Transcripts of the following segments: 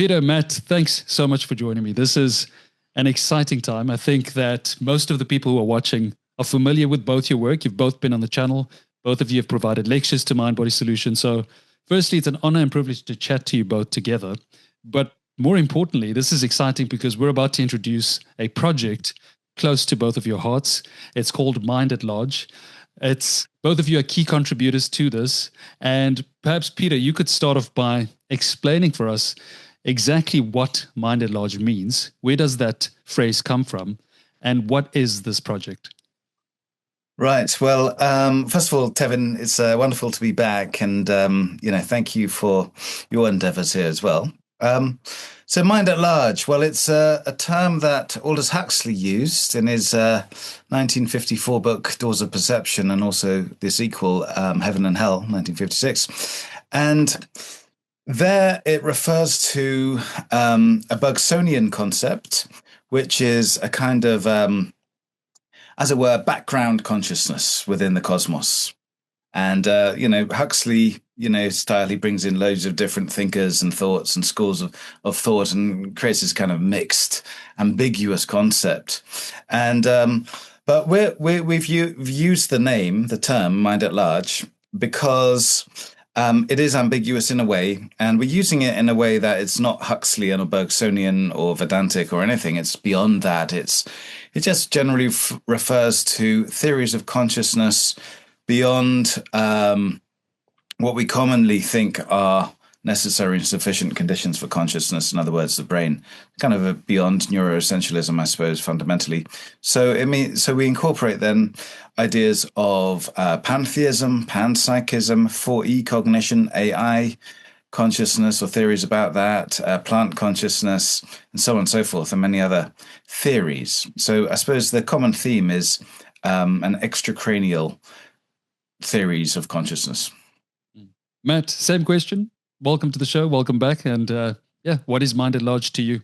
Peter, Matt, thanks so much for joining me. This is an exciting time. I think that most of the people who are watching are familiar with both your work. You've both been on the channel. Both of you have provided lectures to Mind Body Solution. So firstly, it's an honor and privilege to chat to you both together. But more importantly, this is exciting because we're about to introduce a project close to both of your hearts. It's called Mind at Large. It's both of you are key contributors to this. And perhaps, Peter, you could start off by explaining for us exactly what Mind at Large means. Where does that phrase come from? And what is this project? Right. Well, first of all, Tevin, it's wonderful to be back. And, thank you for your endeavors here as well. So Mind at Large, well, it's a term that Aldous Huxley used in his 1954 book, Doors of Perception, and also the sequel, Heaven and Hell, 1956. And there it refers to a Bergsonian concept, which is a kind of, as it were, background consciousness within the cosmos. And, Huxley, style, he brings in loads of different thinkers and thoughts and schools of thought and creates this kind of mixed, ambiguous concept. And but we've used the term Mind at Large because it is ambiguous in a way, and we're using it in a way that it's not Huxleyan or Bergsonian or Vedantic or anything. It's beyond that. It just generally refers to theories of consciousness beyond what we commonly think are necessary and sufficient conditions for consciousness. In other words, the brain, kind of beyond neuroessentialism, I suppose, fundamentally. So we incorporate then ideas of pantheism, panpsychism, 4E cognition, AI consciousness or theories about that, plant consciousness, and so on and so forth, and many other theories. So I suppose the common theme is an extracranial theories of consciousness. Matt, same question. Welcome to the show. Welcome back. And what is Mind at Large to you?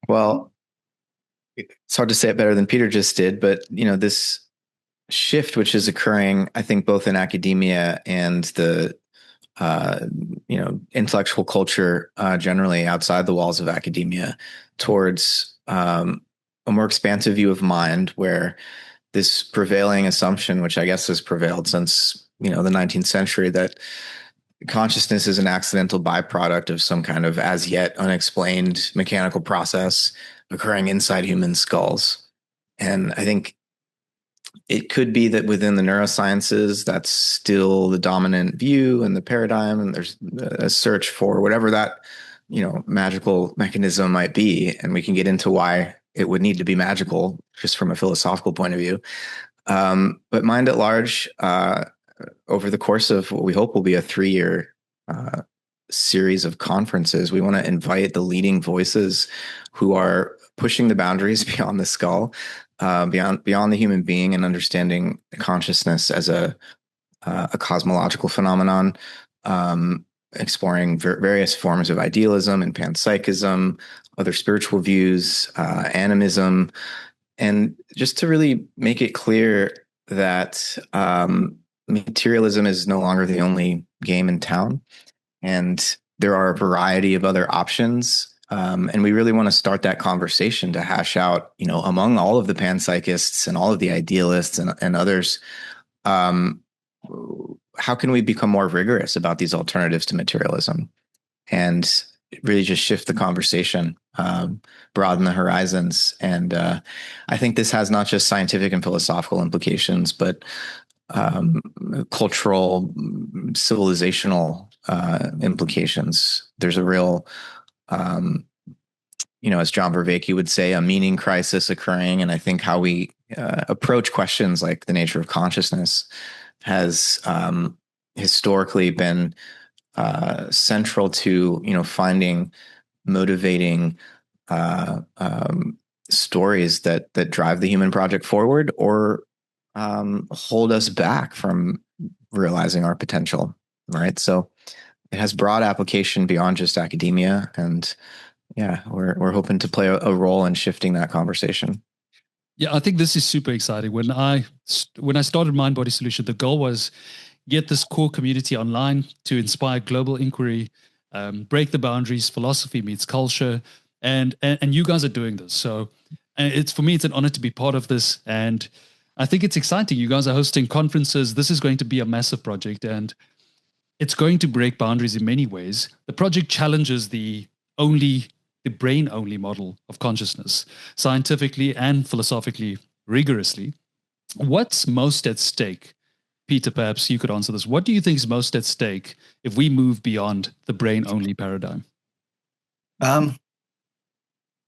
Well, it's hard to say it better than Peter just did, but this shift which is occurring, I think, both in academia and the intellectual culture generally outside the walls of academia towards a more expansive view of mind, where this prevailing assumption, which I guess has prevailed since the 19th century, that consciousness is an accidental byproduct of some kind of as yet unexplained mechanical process occurring inside human skulls. And I think it could be that within the neurosciences, that's still the dominant view and the paradigm, and there's a search for whatever that magical mechanism might be, and we can get into why it would need to be magical just from a philosophical point of view. But Mind at Large, over the course of what we hope will be a 3-year series of conferences, we want to invite the leading voices who are pushing the boundaries beyond the skull, beyond the human being, and understanding consciousness as a cosmological phenomenon, exploring various forms of idealism and panpsychism, other spiritual views, animism, and just to really make it clear that materialism is no longer the only game in town, and there are a variety of other options. And we really want to start that conversation to hash out, among all of the panpsychists and all of the idealists and others, how can we become more rigorous about these alternatives to materialism and really just shift the conversation, broaden the horizons. And I think this has not just scientific and philosophical implications, but cultural, civilizational implications. There's a real, as John Vervaeke would say, a meaning crisis occurring. And I think how we approach questions like the nature of consciousness has historically been central to finding motivating stories that drive the human project forward or hold us back from realizing our potential, right? So it has broad application beyond just academia, and we're hoping to play a role in shifting that conversation. Yeah, I think this is super exciting. When I started Mind Body Solution, the goal was get this core community online to inspire global inquiry break the boundaries, philosophy meets culture, and you guys are doing this. So it's, for me, it's an honor to be part of this, and I think it's exciting. You guys are hosting conferences. This is going to be a massive project, and it's going to break boundaries in many ways. The project challenges the brain-only model of consciousness, scientifically and philosophically, rigorously. What's most at stake? Peter, perhaps you could answer this. What do you think is most at stake if we move beyond the brain-only paradigm?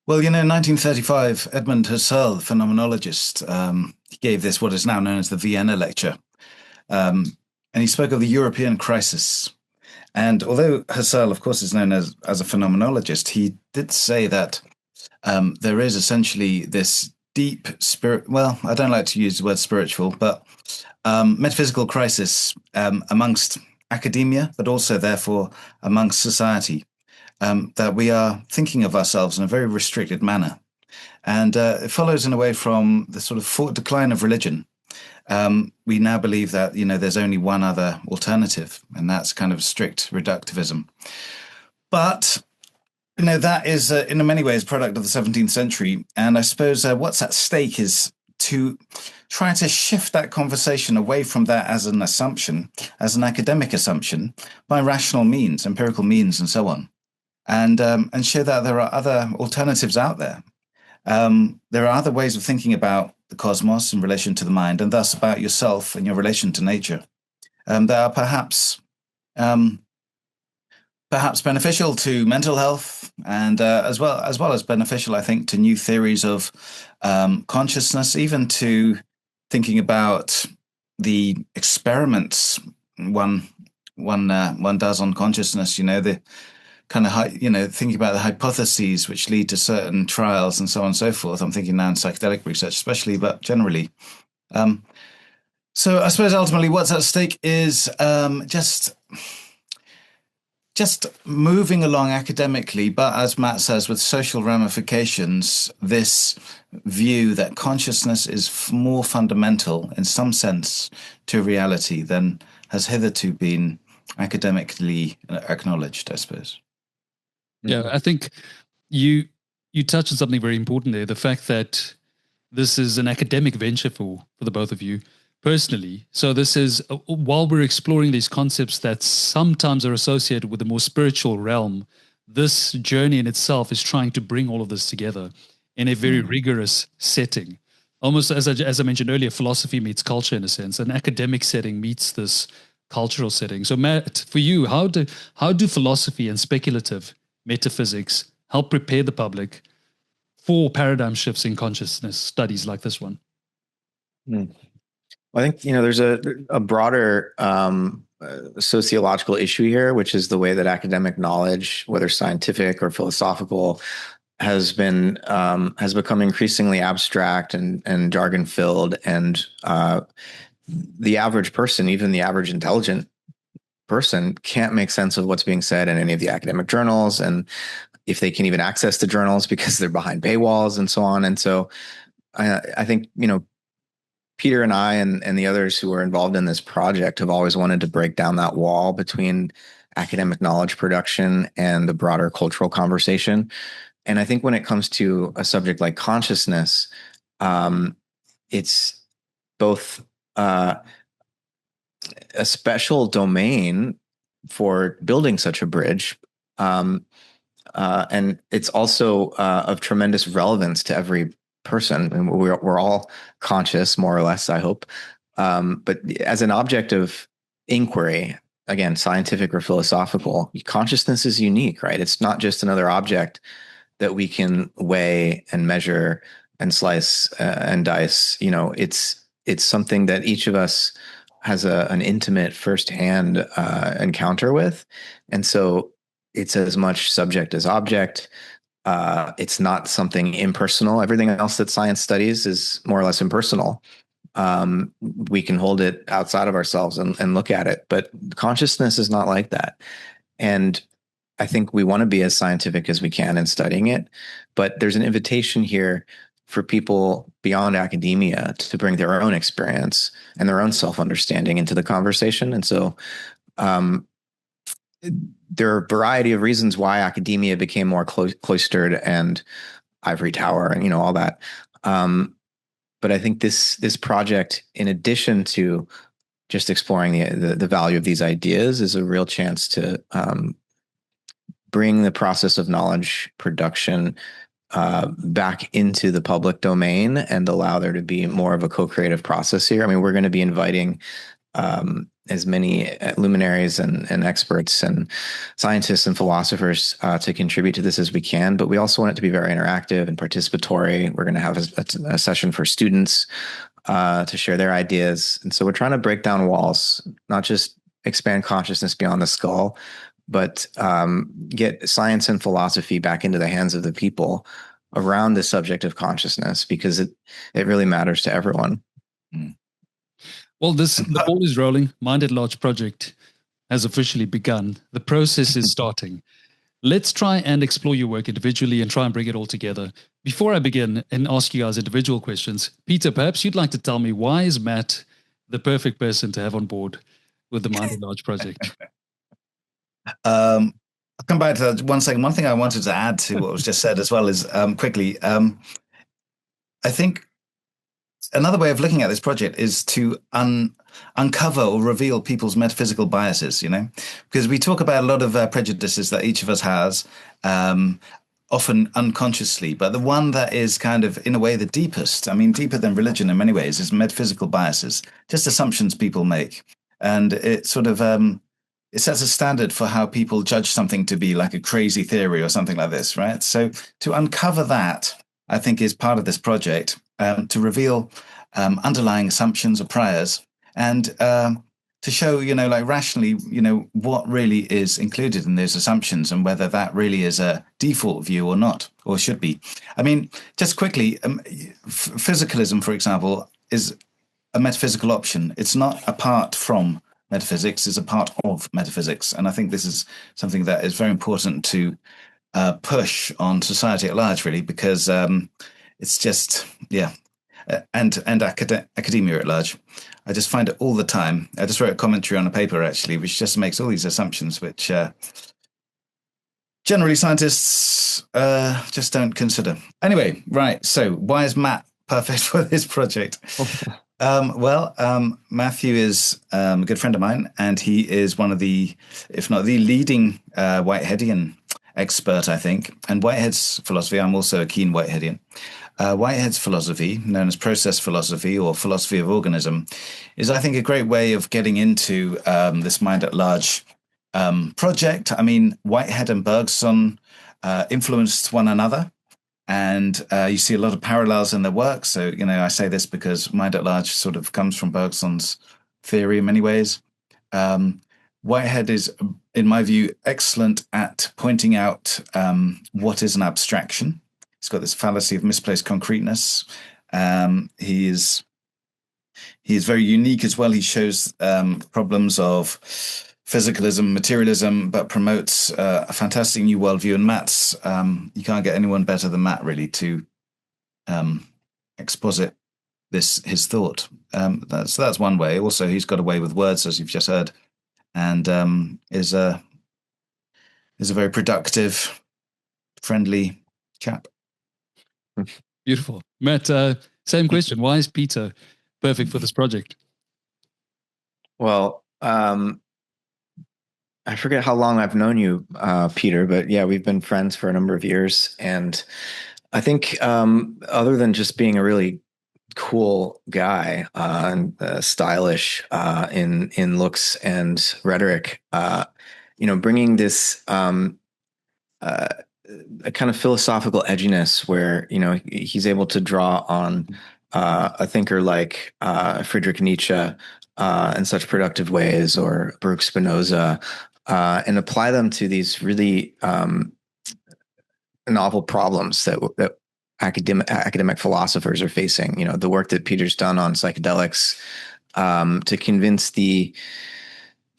Well, in 1935, Edmund Husserl, the phenomenologist, he gave this, what is now known as the Vienna Lecture. And he spoke of the European crisis. And although Husserl, of course, is known as a phenomenologist, he did say that there is essentially this deep spirit, well, I don't like to use the word spiritual, but metaphysical crisis amongst academia, but also, therefore, amongst society. That we are thinking of ourselves in a very restricted manner. And it follows in a way from the sort of decline of religion. We now believe that, there's only one other alternative, and that's kind of strict reductivism. But, that is in many ways a product of the 17th century. And I suppose what's at stake is to try to shift that conversation away from that as an assumption, as an academic assumption, by rational means, empirical means, and so on. And show that there are other alternatives out there. There are other ways of thinking about the cosmos in relation to the mind, and thus about yourself and your relation to nature, that are perhaps beneficial to mental health, and as well as beneficial, I think, to new theories of consciousness, even to thinking about the experiments one does on consciousness. The kind of, thinking about the hypotheses which lead to certain trials and so on and so forth. I'm thinking now in psychedelic research especially, but generally. So I suppose ultimately what's at stake is just moving along academically, but as Matt says, with social ramifications, this view that consciousness is more fundamental in some sense to reality than has hitherto been academically acknowledged, I suppose. Yeah, I think you touched on something very important there. The fact that this is an academic venture for the both of you personally. So this is, while we're exploring these concepts that sometimes are associated with the more spiritual realm, this journey in itself is trying to bring all of this together in a very rigorous setting. Almost as I mentioned earlier, philosophy meets culture in a sense. An academic setting meets this cultural setting. So Matt, for you, how do philosophy and speculative metaphysics help prepare the public for paradigm shifts in consciousness studies like this one? I think, there's a broader sociological issue here, which is the way that academic knowledge, whether scientific or philosophical, has become increasingly abstract and jargon filled, and the average person, even the average intelligent person, can't make sense of what's being said in any of the academic journals, and if they can even access the journals because they're behind paywalls and so on. And so I think, Peter and I and the others who are involved in this project have always wanted to break down that wall between academic knowledge production and the broader cultural conversation. And I think when it comes to a subject like consciousness, it's both a special domain for building such a bridge, and it's also of tremendous relevance to every person. And we're all conscious, more or less, I hope. But as an object of inquiry, again, scientific or philosophical, consciousness is unique, right? It's not just another object that we can weigh and measure and slice and dice. It's something that each of us has an intimate firsthand encounter with. And so it's as much subject as object. It's not something impersonal. Everything else that science studies is more or less impersonal. We can hold it outside of ourselves and look at it, but consciousness is not like that. And I think we want to be as scientific as we can in studying it, but there's an invitation here for people beyond academia to bring their own experience and their own self-understanding into the conversation. And so there are a variety of reasons why academia became more cloistered and ivory tower and, all that. But I think this project, in addition to just exploring the value of these ideas, is a real chance to bring the process of knowledge production back into the public domain and allow there to be more of a co-creative process here. I mean, we're going to be inviting as many luminaries and experts and scientists and philosophers to contribute to this as we can, but we also want it to be very interactive and participatory. We're going to have a session for students to share their ideas. And so we're trying to break down walls, not just expand consciousness beyond the skull, but get science and philosophy back into the hands of the people around the subject of consciousness, because it really matters to everyone. Mm. Well, the ball is rolling. Mind at Large project has officially begun. The process is starting. Let's try and explore your work individually and try and bring it all together. Before I begin and ask you guys individual questions, Peter, perhaps you'd like to tell me, why is Matt the perfect person to have on board with the Mind at Large project? I'll come back to that 1 second. One thing I wanted to add to what was just said as well is quickly, I think another way of looking at this project is to uncover or reveal people's metaphysical biases, because we talk about a lot of prejudices that each of us has, often unconsciously, but the one that is kind of, in a way, the deepest, deeper than religion in many ways, is metaphysical biases, just assumptions people make. And it sort of, it sets a standard for how people judge something to be like a crazy theory or something like this, right? So to uncover that, I think, is part of this project. To reveal underlying assumptions or priors, and to show, rationally, what really is included in those assumptions and whether that really is a default view or not, or should be. Just quickly, physicalism, for example, is a metaphysical option. It's not apart from metaphysics, it's a part of metaphysics. And I think this is something that is very important to push on society at large, really, because it's just, and academia at large. I just find it all the time. I just wrote a commentary on a paper, actually, which just makes all these assumptions, which generally scientists just don't consider. Anyway, right. So why is Matt perfect for this project? Matthew is a good friend of mine, and he is one of the, if not the leading Whiteheadian expert, I think. And Whitehead's philosophy, I'm also a keen Whiteheadian. Whitehead's philosophy, known as process philosophy or philosophy of organism, is, I think, a great way of getting into this Mind at Large project. Whitehead and Bergson influenced one another, and you see a lot of parallels in their work. So, I say this because Mind at Large sort of comes from Bergson's theory in many ways. Whitehead is, in my view, excellent at pointing out what is an abstraction. He's got this fallacy of misplaced concreteness. He is very unique as well. He shows problems of physicalism, materialism, but promotes a fantastic new worldview. And Matt's, you can't get anyone better than Matt, really, to exposit his thought. That's one way. Also, he's got a way with words, as you've just heard, and is a very productive, friendly chap. Beautiful. Matt, same question. Why is Peter perfect for this project? Well, I forget how long I've known you, Peter, but yeah, we've been friends for a number of years. And I think other than just being a really cool guy and stylish in looks and rhetoric, bringing this a kind of philosophical edginess where, he's able to draw on a thinker like Friedrich Nietzsche in such productive ways, or Baruch Spinoza, and apply them to these really novel problems that academic philosophers are facing. The work that Peter's done on psychedelics to convince the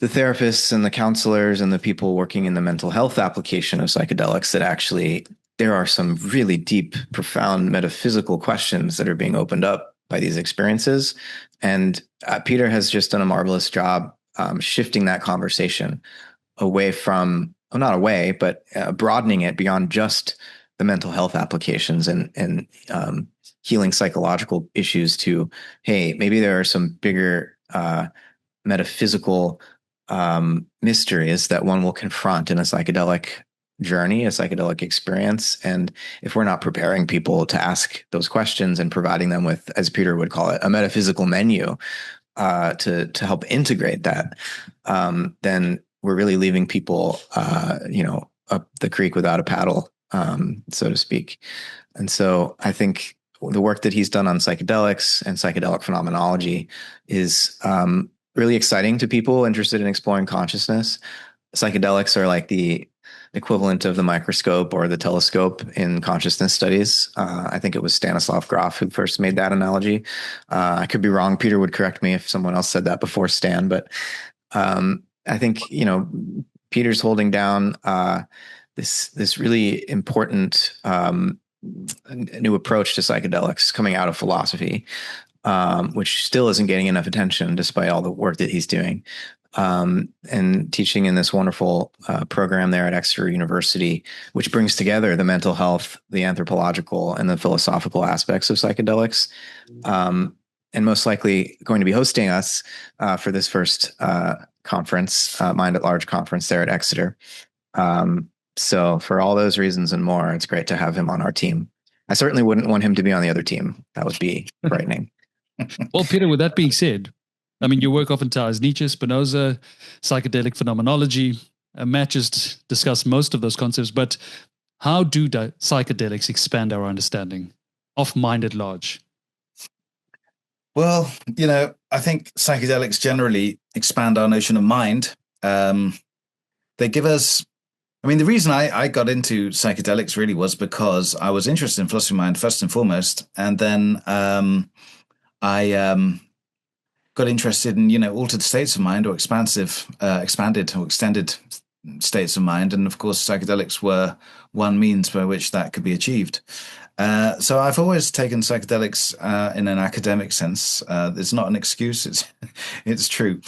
therapists and the counselors and the people working in the mental health application of psychedelics that actually there are some really deep, profound metaphysical questions that are being opened up by these experiences. And Peter has just done a marvelous job shifting that conversation away from not away, but broadening it beyond just the mental health applications and healing psychological issues to, hey, maybe there are some bigger metaphysical mysteries that one will confront in a psychedelic journey, a psychedelic experience. And if we're not preparing people to ask those questions and providing them with, as Peter would call it, a metaphysical menu to help integrate that, then we're really leaving people, up the creek without a paddle, so to speak. And so I think the work that he's done on psychedelics and psychedelic phenomenology is really exciting to people interested in exploring consciousness. Psychedelics are like the equivalent of the microscope or the telescope in consciousness studies. I think it was Stanislav Grof who first made that analogy. I could be wrong. Peter would correct me if someone else said that before Stan, but I think, Peter's holding down this really important new approach to psychedelics coming out of philosophy, which still isn't getting enough attention despite all the work that he's doing. And teaching in this wonderful program there at Exeter University, which brings together the mental health, the anthropological, and the philosophical aspects of psychedelics. And most likely going to be hosting us for this first conference, Mind at Large conference there at Exeter. So for all those reasons and more, it's great to have him on our team. I certainly wouldn't want him to be on the other team. That would be frightening. Well, Peter, with that being said, I mean, your work often ties Nietzsche, Spinoza, psychedelic phenomenology. Matt just discussed most of those concepts, but how do psychedelics expand our understanding of mind at large? Well, I think psychedelics generally expand our notion of mind. They give us, the reason I got into psychedelics really was because I was interested in philosophy of mind first and foremost. And then I got interested in, altered states of mind or expanded or extended states of mind. And of course, psychedelics were one means by which that could be achieved. So I've always taken psychedelics in an academic sense. It's not an excuse. It's true.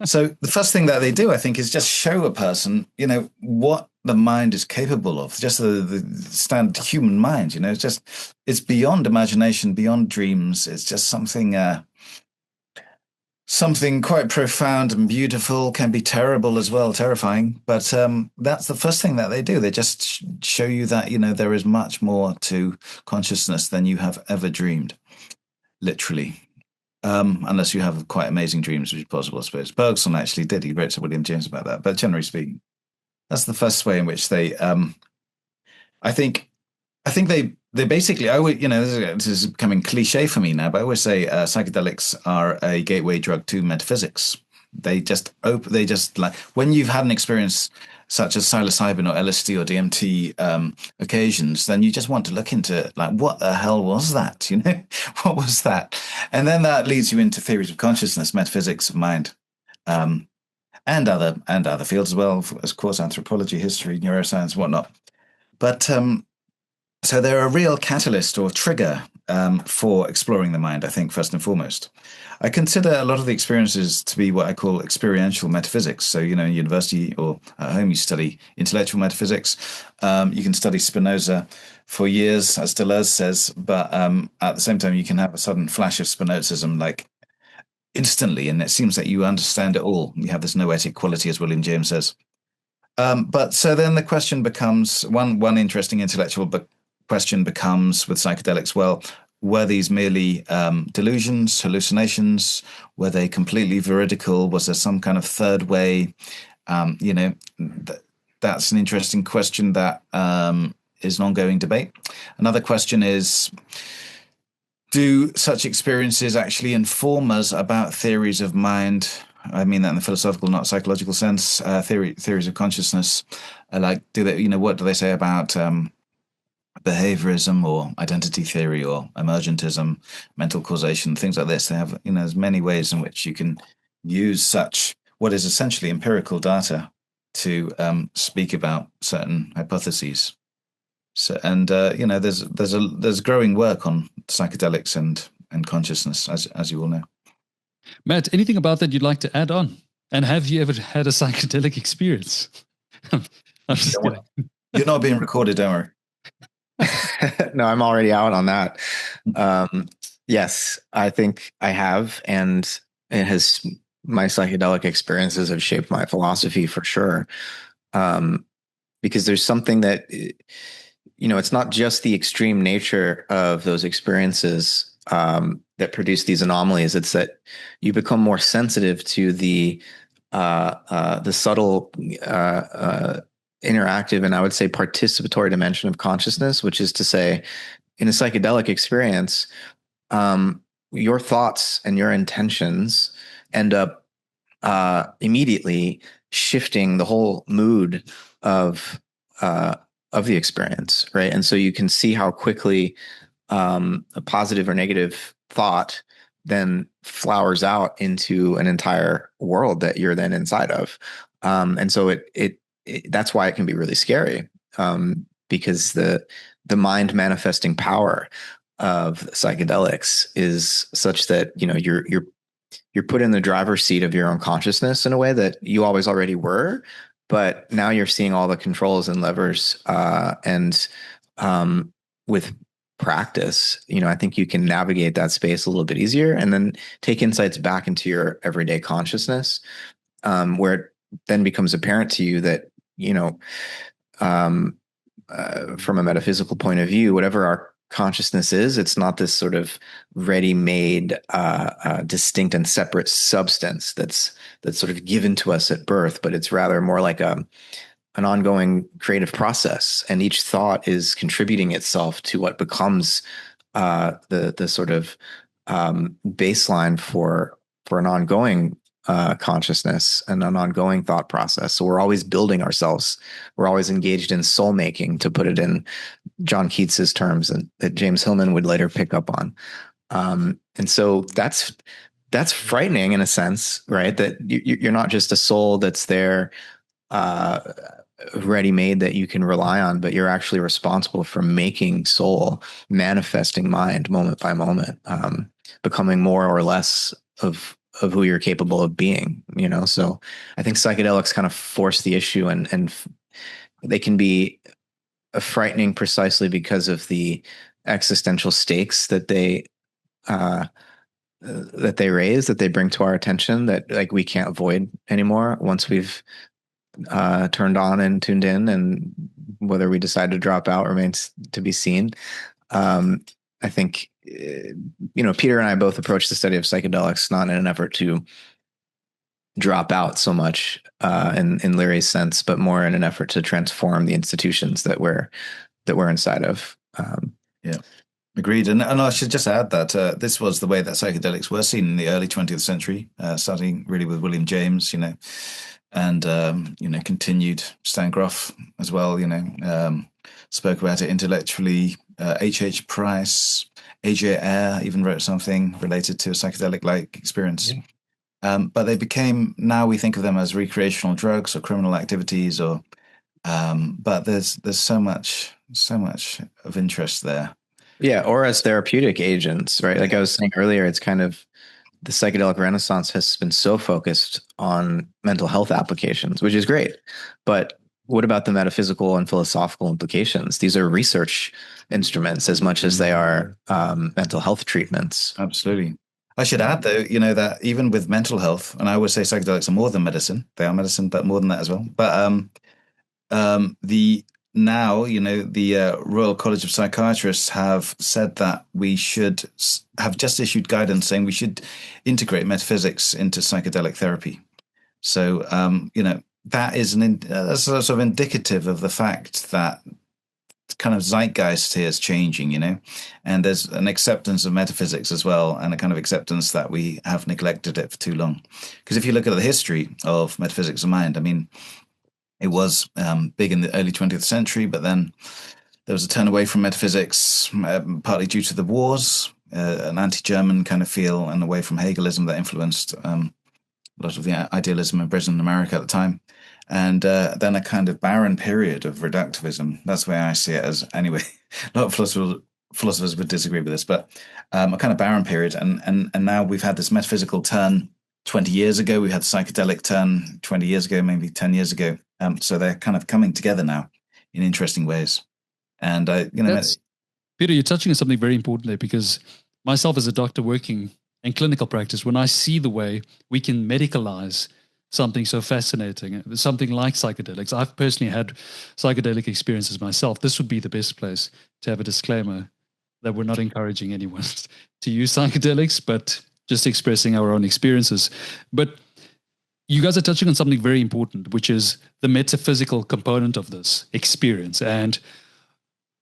So the first thing that they do, I think, is just show a person, what the mind is capable of, just the standard human mind, it's beyond imagination, beyond dreams. It's just something quite profound and beautiful, can be terrible as well, terrifying. But that's the first thing that they do. They just show you that, there is much more to consciousness than you have ever dreamed, literally. Unless you have quite amazing dreams, which is possible, I suppose. Bergson actually did. He wrote to William James about that. But generally speaking, that's the first way in which they, I think they basically, this is becoming cliche for me now, but I always say psychedelics are a gateway drug to metaphysics. They just like, when you've had an experience such as psilocybin or LSD or DMT occasions, then you just want to look into like, what the hell was that? What was that? And then that leads you into theories of consciousness, metaphysics of mind, and other fields as well, of course, anthropology, history, neuroscience, whatnot. But so they're a real catalyst or trigger for exploring the mind, I think, first and foremost. I consider a lot of the experiences to be what I call experiential metaphysics. So, in university or at home, you study intellectual metaphysics. You can study Spinoza for years, as Deleuze says, but at the same time, you can have a sudden flash of Spinozism, like instantly, and it seems that you understand it all. You have this noetic quality, as William James says. But so then the question becomes, one interesting intellectual question becomes with psychedelics, well, were these merely delusions, hallucinations? Were they completely veridical? Was there some kind of third way? That's an interesting question that is an ongoing debate. Another question is, do such experiences actually inform us about theories of mind? I mean that in the philosophical, not psychological sense. Theories of consciousness, like what do they say about behaviorism or identity theory or emergentism, mental causation, things like this? They have, there's many ways in which you can use such what is essentially empirical data to speak about certain hypotheses. So, and there's growing work on psychedelics and consciousness, as you all know. Matt, anything about that you'd like to add on? And have you ever had a psychedelic experience? I'm just kidding. You're not being recorded, don't worry. No, I'm already out on that. Yes, I think I have, and my psychedelic experiences have shaped my philosophy for sure. Because there's something that, it's not just the extreme nature of those experiences that produce these anomalies. It's that you become more sensitive to the subtle, interactive, and I would say participatory dimension of consciousness, which is to say, in a psychedelic experience, your thoughts and your intentions end up immediately shifting the whole mood of the experience, right? And so you can see how quickly a positive or negative thought then flowers out into an entire world that you're then inside of. And so it that's why it can be really scary, because the mind manifesting power of psychedelics is such that you're put in the driver's seat of your own consciousness in a way that you always already were, but now you're seeing all the controls and levers, and with practice, I think you can navigate that space a little bit easier, and then take insights back into your everyday consciousness, where it then becomes apparent to you that, from a metaphysical point of view, whatever our consciousness is, it's not this sort of ready-made, distinct and separate substance that's sort of given to us at birth, but it's rather more like an ongoing creative process, and each thought is contributing itself to what becomes the sort of baseline for an ongoing consciousness and an ongoing thought process. So we're always building ourselves. We're always engaged in soul making, to put it in John Keats's terms, and that James Hillman would later pick up on. And so that's frightening in a sense, right? That you're not just a soul that's there, ready-made, that you can rely on, but you're actually responsible for making soul, manifesting mind moment by moment, becoming more or less of who you're capable of being, So I think psychedelics kind of force the issue, and they can be frightening precisely because of the existential stakes that they raise, that they bring to our attention, that like we can't avoid anymore once we've turned on and tuned in, and whether we decide to drop out remains to be seen. I think, Peter and I both approach the study of psychedelics not in an effort to drop out so much in Larry's sense, but more in an effort to transform the institutions that we're inside of. Yeah, agreed. And I should just add that this was the way that psychedelics were seen in the early 20th century, starting really with William James, and continued. Stan Groff as well, spoke about it intellectually. H.H. Price, A.J. Ayer even wrote something related to a psychedelic-like experience. Yeah. But they became, now we think of them as recreational drugs or criminal activities, but there's so much of interest there. Yeah, or as therapeutic agents, right? Like I was saying earlier, it's kind of, the psychedelic renaissance has been so focused on mental health applications, which is great. But what about the metaphysical and philosophical implications? These are research instruments as much as they are mental health treatments. Absolutely. I should add, though, that even with mental health, and I always say psychedelics are more than medicine. They are medicine, but more than that as well. But the Royal College of Psychiatrists have said that we should have just issued guidance saying we should integrate metaphysics into psychedelic therapy. So, that is that's sort of indicative of the fact that kind of zeitgeist here is changing, and there's an acceptance of metaphysics as well, and a kind of acceptance that we have neglected it for too long. Because if you look at the history of metaphysics of mind, I mean, it was big in the early 20th century, but then there was a turn away from metaphysics, partly due to the wars, an anti-German kind of feel, and away from Hegelism that influenced a lot of the idealism in Britain and America at the time. And then a kind of barren period of reductivism. That's the way I see it as, anyway. A lot of philosophers would disagree with this, but a kind of barren period. And now we've had this metaphysical turn 20 years ago. We had the psychedelic turn 20 years ago, maybe 10 years ago. So they're kind of coming together now in interesting ways. And Peter, you're touching on something very important there, because myself as a doctor working in clinical practice, when I see the way we can medicalize something so fascinating, something like psychedelics. I've personally had psychedelic experiences myself. This would be the best place to have a disclaimer that we're not encouraging anyone to use psychedelics, but just expressing our own experiences. But you guys are touching on something very important, which is the metaphysical component of this experience. And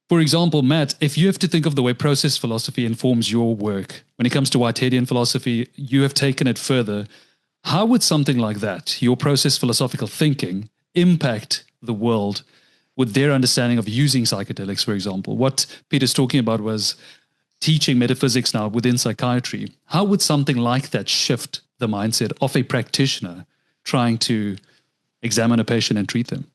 for example, Matt, if you have to think of the way process philosophy informs your work, when it comes to Whiteheadian philosophy, you have taken it further. How would something like that, your process philosophical thinking, impact the world with their understanding of using psychedelics, for example? What Peter's talking about was teaching metaphysics now within psychiatry. How would something like that shift the mindset of a practitioner trying to examine a patient and treat them?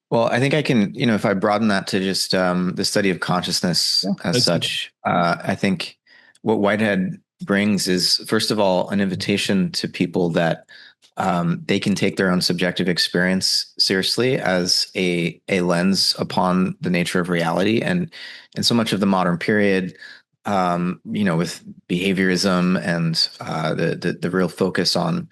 Well, I think I can, if I broaden that to just the study of consciousness as such, I think what Whitehead brings is, first of all, an invitation to people that they can take their own subjective experience seriously as a lens upon the nature of reality. And so much of the modern period, with behaviorism and the real focus on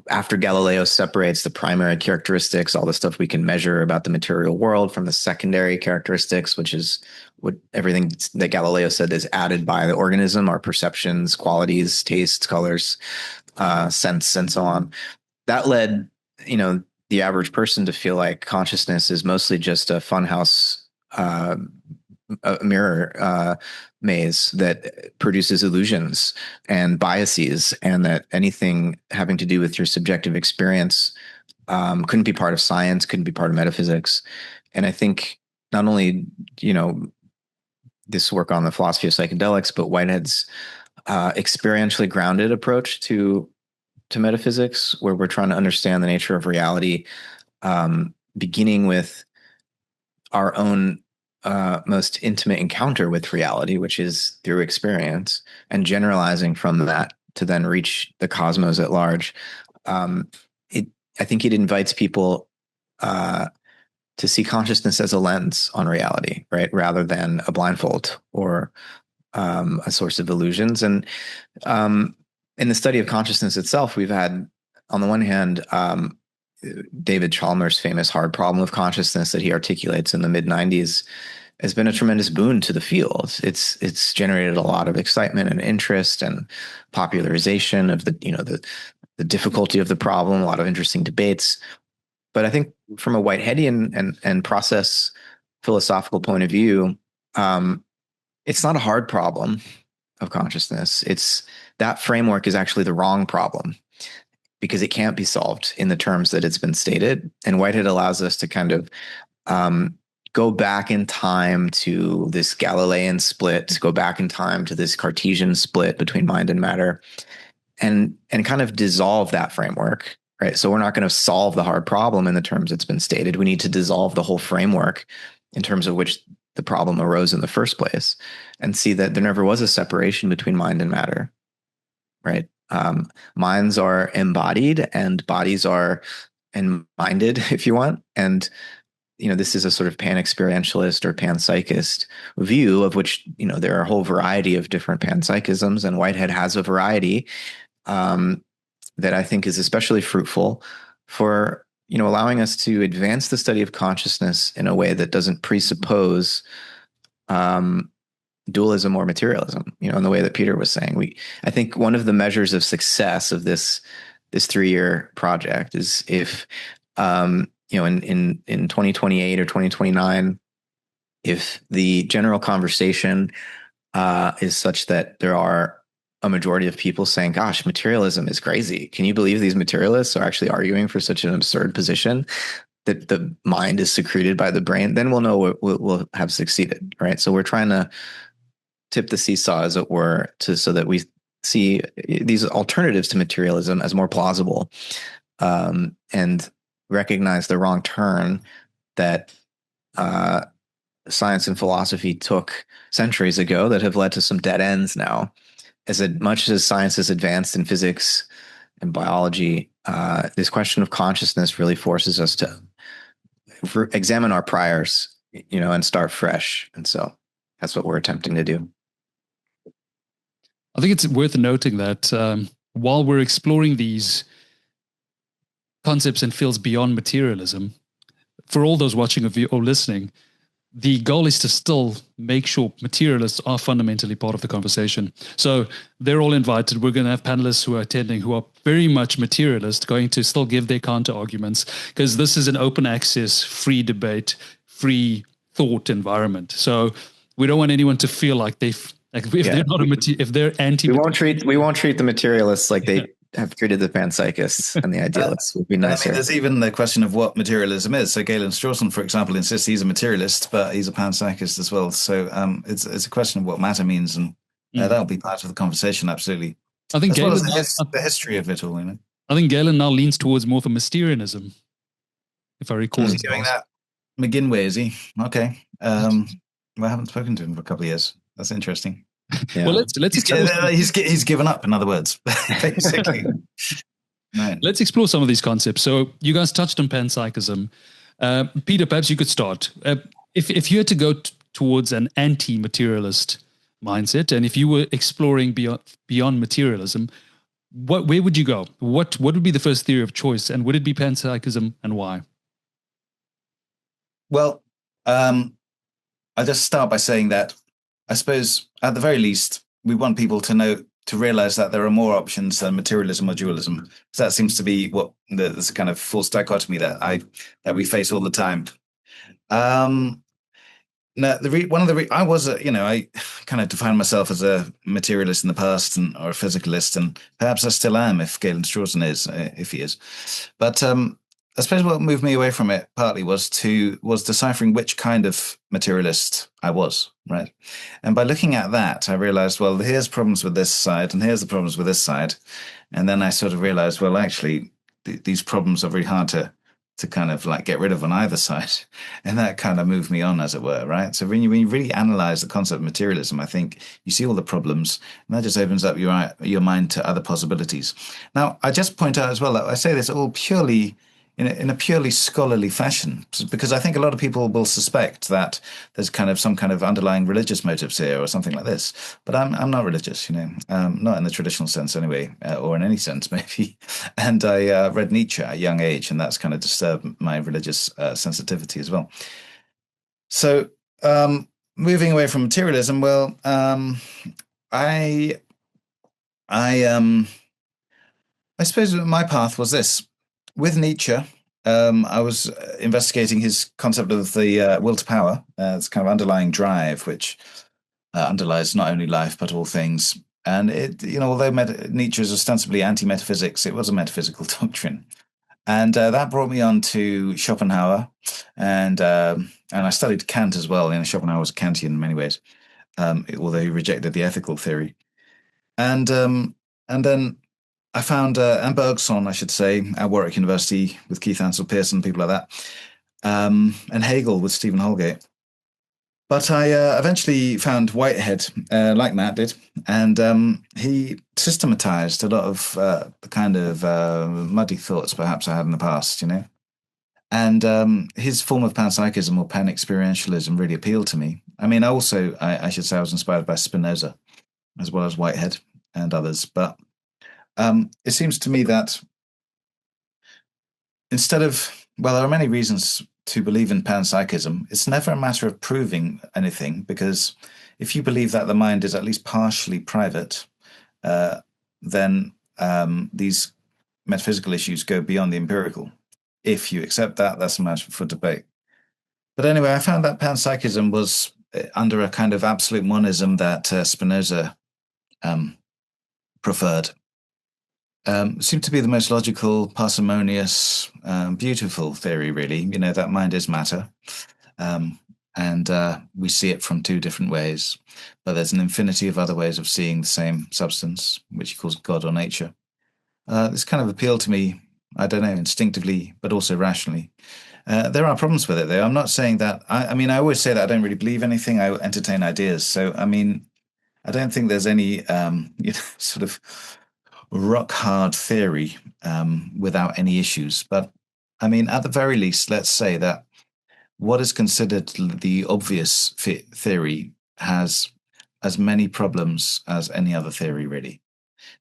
after Galileo separates the primary characteristics, all the stuff we can measure about the material world, from the secondary characteristics, which is what everything that Galileo said is added by the organism, our perceptions, qualities, tastes, colors, sense, and so on. That led, the average person to feel like consciousness is mostly just a funhouse mirror maze that produces illusions and biases, and that anything having to do with your subjective experience couldn't be part of science, couldn't be part of metaphysics. And I think not only, this work on the philosophy of psychedelics, but Whitehead's experientially grounded approach to metaphysics, where we're trying to understand the nature of reality, beginning with our own most intimate encounter with reality, which is through experience, and generalizing from that to then reach the cosmos at large. I think it invites people to see consciousness as a lens on reality, right, rather than a blindfold or a source of illusions. And in the study of consciousness itself, we've had, on the one hand, David Chalmers' famous hard problem of consciousness that he articulates in the mid-90s has been a tremendous boon to the field. It's generated a lot of excitement and interest and popularization of the difficulty of the problem, a lot of interesting debates. But I think from a Whiteheadian and process philosophical point of view, it's not a hard problem of consciousness. That framework is actually the wrong problem, because it can't be solved in the terms that it's been stated. And Whitehead allows us to kind of go back in time to this Galilean split, go back in time to this Cartesian split between mind and matter, and kind of dissolve that framework, right? So we're not going to solve the hard problem in the terms it's been stated. We need to dissolve the whole framework in terms of which the problem arose in the first place, and see that there never was a separation between mind and matter, right? Minds are embodied and bodies are minded, if you want. And, this is a sort of pan-experientialist or panpsychist view, of which, there are a whole variety of different panpsychisms, and Whitehead has a variety that I think is especially fruitful for, allowing us to advance the study of consciousness in a way that doesn't presuppose dualism or materialism, in the way that Peter was saying. I think one of the measures of success of this 3-year project is if, in 2028 or 2029, if the general conversation is such that there are a majority of people saying, gosh, materialism is crazy. Can you believe these materialists are actually arguing for such an absurd position that the mind is secreted by the brain? Then we'll know we'll have succeeded, right? So we're trying to tip the seesaw, as it were, so that we see these alternatives to materialism as more plausible, and recognize the wrong turn that science and philosophy took centuries ago that have led to some dead ends now. As much as science has advanced in physics and biology, this question of consciousness really forces us to examine our priors, and start fresh. And so that's what we're attempting to do. I think it's worth noting that while we're exploring these concepts and fields beyond materialism, for all those watching or listening, the goal is to still make sure materialists are fundamentally part of the conversation. So they're all invited. We're going to have panelists who are attending who are very much materialist, going to still give their counter arguments, because this is an open access, free debate, free thought environment. So we don't want anyone to feel like they're not if they're anti. We won't treat the materialists like they have treated the panpsychists and the idealists. Would be nicer. I mean, there's even the question of what materialism is. So Galen Strawson, for example, insists he's a materialist, but he's a panpsychist as well. So it's a question of what matter means, and that'll be part of the conversation. Absolutely. I think Galen, the history of it all. I think Galen now leans towards more of a Mysterianism, if I recall. Is he doing that McGinn way? Is he? Okay. Well, I haven't spoken to him for a couple of years. That's interesting. Yeah. Well, he's given up, in other words, basically. Right. Let's explore some of these concepts. So you guys touched on panpsychism. Peter, perhaps you could start. If you had to go towards an anti-materialist mindset, and if you were exploring beyond materialism, where would you go? What would be the first theory of choice, and would it be panpsychism, and why? Well, I'll just start by saying that I suppose, at the very least, we want people to realize that there are more options than materialism or dualism. So that seems to be what this kind of false dichotomy that we face all the time. I kind of defined myself as a materialist in the past or a physicalist, and perhaps I still am if Galen Strawson is, if he is. But I suppose what moved me away from it partly was deciphering which kind of materialist I was, right? And by looking at that, I realized, well, here's problems with this side, and here's the problems with this side. And then I sort of realized, well, actually, these problems are very hard to kind of like get rid of on either side. And that kind of moved me on, as it were, right? So when you really analyze the concept of materialism, I think you see all the problems, and that just opens up your mind to other possibilities. Now, I just point out as well that I say this all purely in a purely scholarly fashion, because I think a lot of people will suspect that there's kind of some kind of underlying religious motives here or something like this. But I'm not religious, not in the traditional sense anyway, or in any sense maybe. And I read Nietzsche at a young age, and that's kind of disturbed my religious sensitivity as well. So moving away from materialism, well, I suppose my path was this. With Nietzsche, I was investigating his concept of the will to power, this kind of underlying drive, which underlies not only life but all things. And although Nietzsche is ostensibly anti-metaphysics, it was a metaphysical doctrine, and that brought me on to Schopenhauer, and I studied Kant as well. Schopenhauer was a Kantian in many ways, although he rejected the ethical theory, and then I found, and Bergson, I should say, at Warwick University with Keith Ansel Pearson, people like that, and Hegel with Stephen Holgate. But I eventually found Whitehead, like Matt did, and he systematized a lot of the kind of muddy thoughts perhaps I had in the past, And his form of panpsychism or pan-experientialism really appealed to me. I mean, I should say I was inspired by Spinoza, as well as Whitehead and others, but it seems to me that there are many reasons to believe in panpsychism. It's never a matter of proving anything, because if you believe that the mind is at least partially private, then these metaphysical issues go beyond the empirical. If you accept that, that's a matter for debate. But anyway, I found that panpsychism was under a kind of absolute monism that Spinoza preferred. Seemed to be the most logical, parsimonious, beautiful theory, really. That mind is matter. And we see it from two different ways. But there's an infinity of other ways of seeing the same substance, which he calls God or nature. This kind of appealed to me, I don't know, instinctively, but also rationally. There are problems with it, though. I'm not saying that. I always say that I don't really believe anything. I entertain ideas. So, I don't think there's any sort of rock hard theory without any issues. But I mean, at the very least, let's say that what is considered the obvious theory has as many problems as any other theory, really.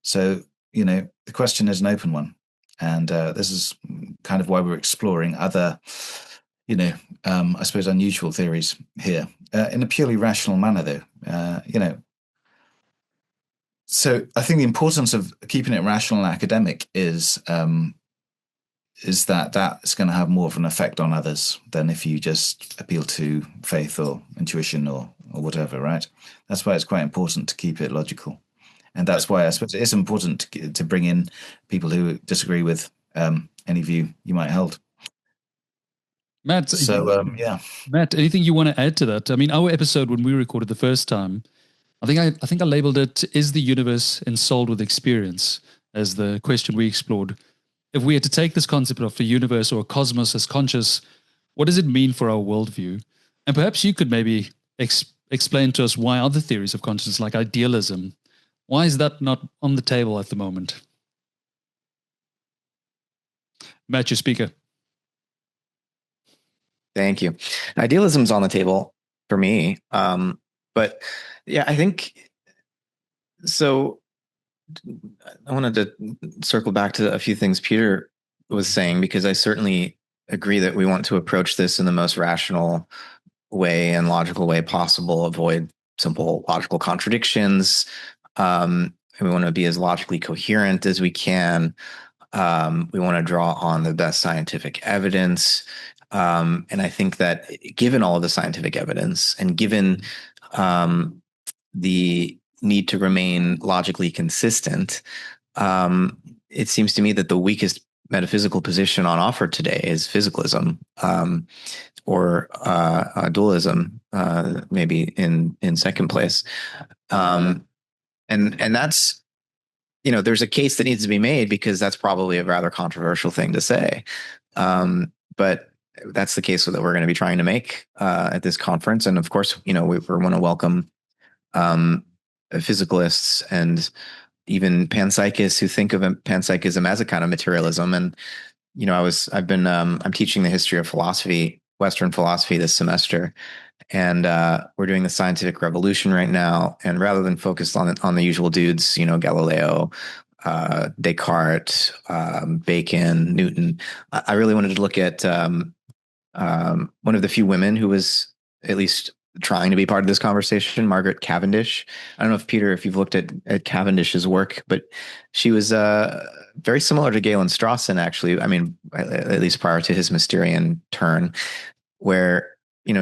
So, the question is an open one. And this is kind of why we're exploring other, I suppose, unusual theories here in a purely rational manner, though. So I think the importance of keeping it rational and academic is that that's going to have more of an effect on others than if you just appeal to faith or intuition or whatever, right? That's why it's quite important to keep it logical. And that's why I suppose it is important to bring in people who disagree with any view you might hold. Matt, yeah. Matt, anything you want to add to that? I mean, our episode when we recorded the first time, I think I labeled it, "Is the universe ensouled with experience?" as the question we explored. If we had to take this concept of a universe or a cosmos as conscious, what does it mean for our worldview? And perhaps you could maybe explain to us why other theories of consciousness, like idealism, why is that not on the table at the moment? Matt, your speaker. Thank you. Idealism's on the table for me. But yeah, I think so. I wanted to circle back to a few things Peter was saying, because I certainly agree that we want to approach this in the most rational way and logical way possible, avoid simple logical contradictions. And we want to be as logically coherent as we can. We want to draw on the best scientific evidence. And I think that given all of the scientific evidence and given the need to remain logically consistent, it seems to me that the weakest metaphysical position on offer today is physicalism, or dualism, maybe in second place. And that's, there's a case that needs to be made, because that's probably a rather controversial thing to say. But that's the case that we're going to be trying to make at this conference. And of course, we want to welcome physicalists and even panpsychists who think of panpsychism as a kind of materialism. And I'm teaching the history of philosophy, Western philosophy, this semester, and we're doing the scientific revolution right now. And rather than focus on the usual dudes, Galileo, Descartes, Bacon, Newton, I really wanted to look at one of the few women who was at least trying to be part of this conversation, Margaret Cavendish. I don't know if Peter, if you've looked at Cavendish's work, but she was very similar to Galen Strawson, actually. I mean, at least prior to his Mysterian turn, where,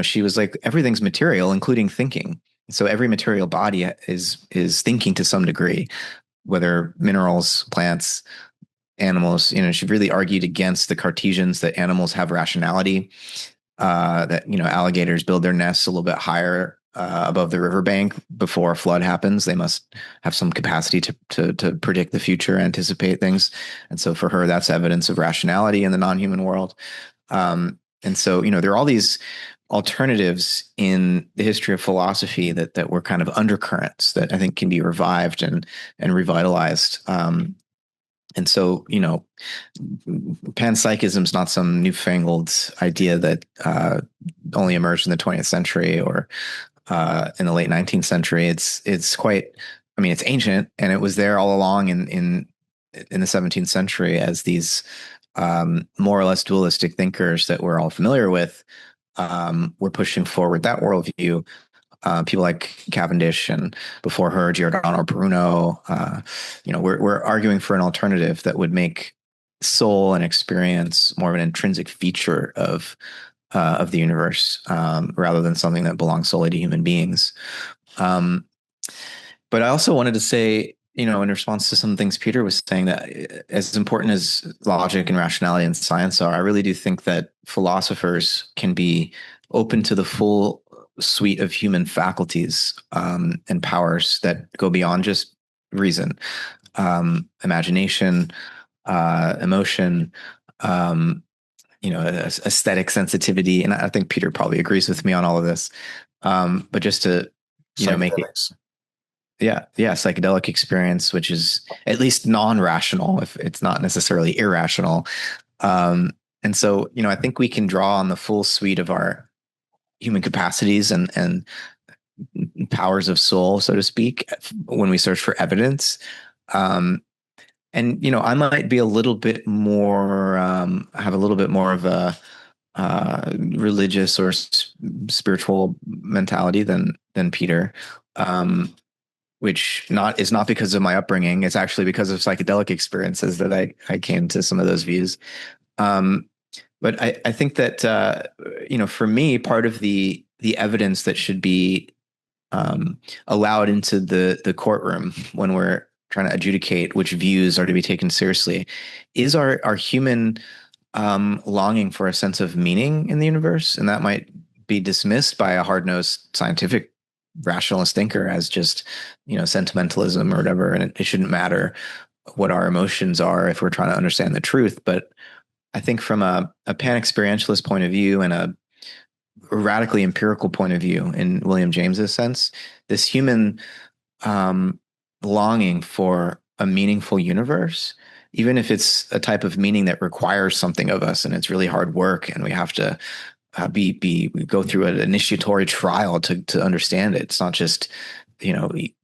she was like, everything's material, including thinking. So every material body is thinking to some degree, whether minerals, plants, animals. She really argued against the Cartesians that animals have rationality. That alligators build their nests a little bit higher above the riverbank before a flood happens. They must have some capacity to predict the future, anticipate things, and so for her, that's evidence of rationality in the non-human world. And so there are all these alternatives in the history of philosophy that were kind of undercurrents that I think can be revived and revitalized. And so, panpsychism is not some newfangled idea that only emerged in the 20th century or in the late 19th century. It's quite, it's ancient, and it was there all along in the 17th century as these more or less dualistic thinkers that we're all familiar with were pushing forward that worldview. People like Cavendish and before her, Giordano Bruno, we're arguing for an alternative that would make soul and experience more of an intrinsic feature of the universe, rather than something that belongs solely to human beings. But I also wanted to say, in response to some things Peter was saying, that as important as logic and rationality and science are, I really do think that philosophers can be open to the full suite of human faculties and powers that go beyond just reason, imagination, emotion, aesthetic sensitivity. And I think Peter probably agrees with me on all of this. But just to, make it psychedelic experience, which is at least non-rational, if it's not necessarily irrational. And so, I think we can draw on the full suite of our human capacities and powers of soul, so to speak, when we search for evidence. And I might be a little bit more, have a little bit more of a religious or spiritual mentality than Peter, which is not because of my upbringing. It's actually because of psychedelic experiences that I came to some of those views. But I think that for me, part of the evidence that should be allowed into the courtroom when we're trying to adjudicate which views are to be taken seriously is our human longing for a sense of meaning in the universe. And that might be dismissed by a hard-nosed scientific rationalist thinker as just, sentimentalism or whatever. And it shouldn't matter what our emotions are if we're trying to understand the truth. But I think from a pan-experientialist point of view and a radically empirical point of view, in William James's sense, this human longing for a meaningful universe, even if it's a type of meaning that requires something of us and it's really hard work and we have to we go through an initiatory trial to understand it. It's not just,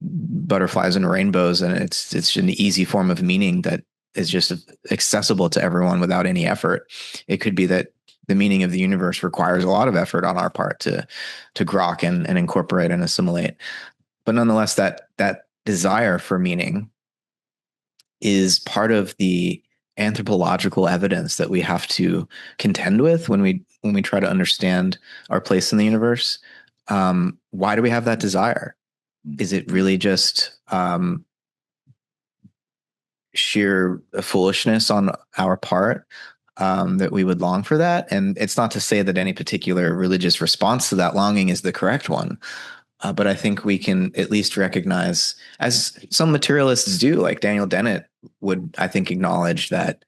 butterflies and rainbows, and it's an easy form of meaning that is just accessible to everyone without any effort. It could be that the meaning of the universe requires a lot of effort on our part to grok and incorporate and assimilate. But nonetheless, that desire for meaning is part of the anthropological evidence that we have to contend with when we try to understand our place in the universe. Why do we have that desire? Is it really just sheer foolishness on our part that we would long for that? And it's not to say that any particular religious response to that longing is the correct one. But I think we can at least recognize, as some materialists do, like Daniel Dennett would, I think, acknowledge that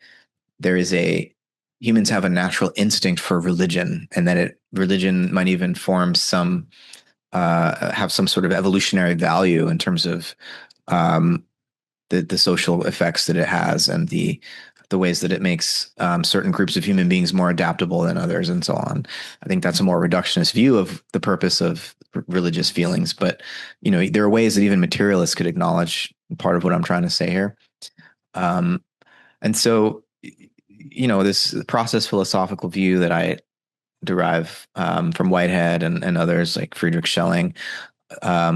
humans have a natural instinct for religion, and that religion might even form have some sort of evolutionary value in terms of the social effects that it has and the ways that it makes certain groups of human beings more adaptable than others, and so on. I think that's a more reductionist view of the purpose of religious feelings. But, there are ways that even materialists could acknowledge part of what I'm trying to say here. And so, this process philosophical view that I derive from Whitehead and others like Friedrich Schelling,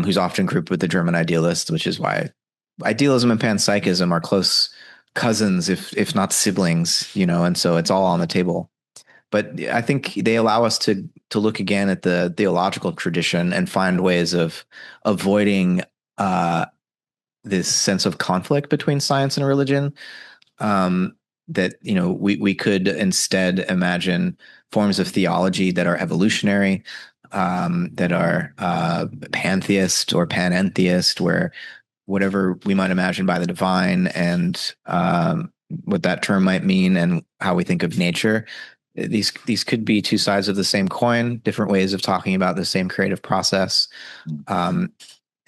who's often grouped with the German idealists, which is why idealism and panpsychism are close cousins, if not siblings, and so it's all on the table. But I think they allow us to look again at the theological tradition and find ways of avoiding this sense of conflict between science and religion. That we could instead imagine forms of theology that are evolutionary, that are pantheist or panentheist, where whatever we might imagine by the divine and what that term might mean and how we think of nature, these could be two sides of the same coin, different ways of talking about the same creative process. And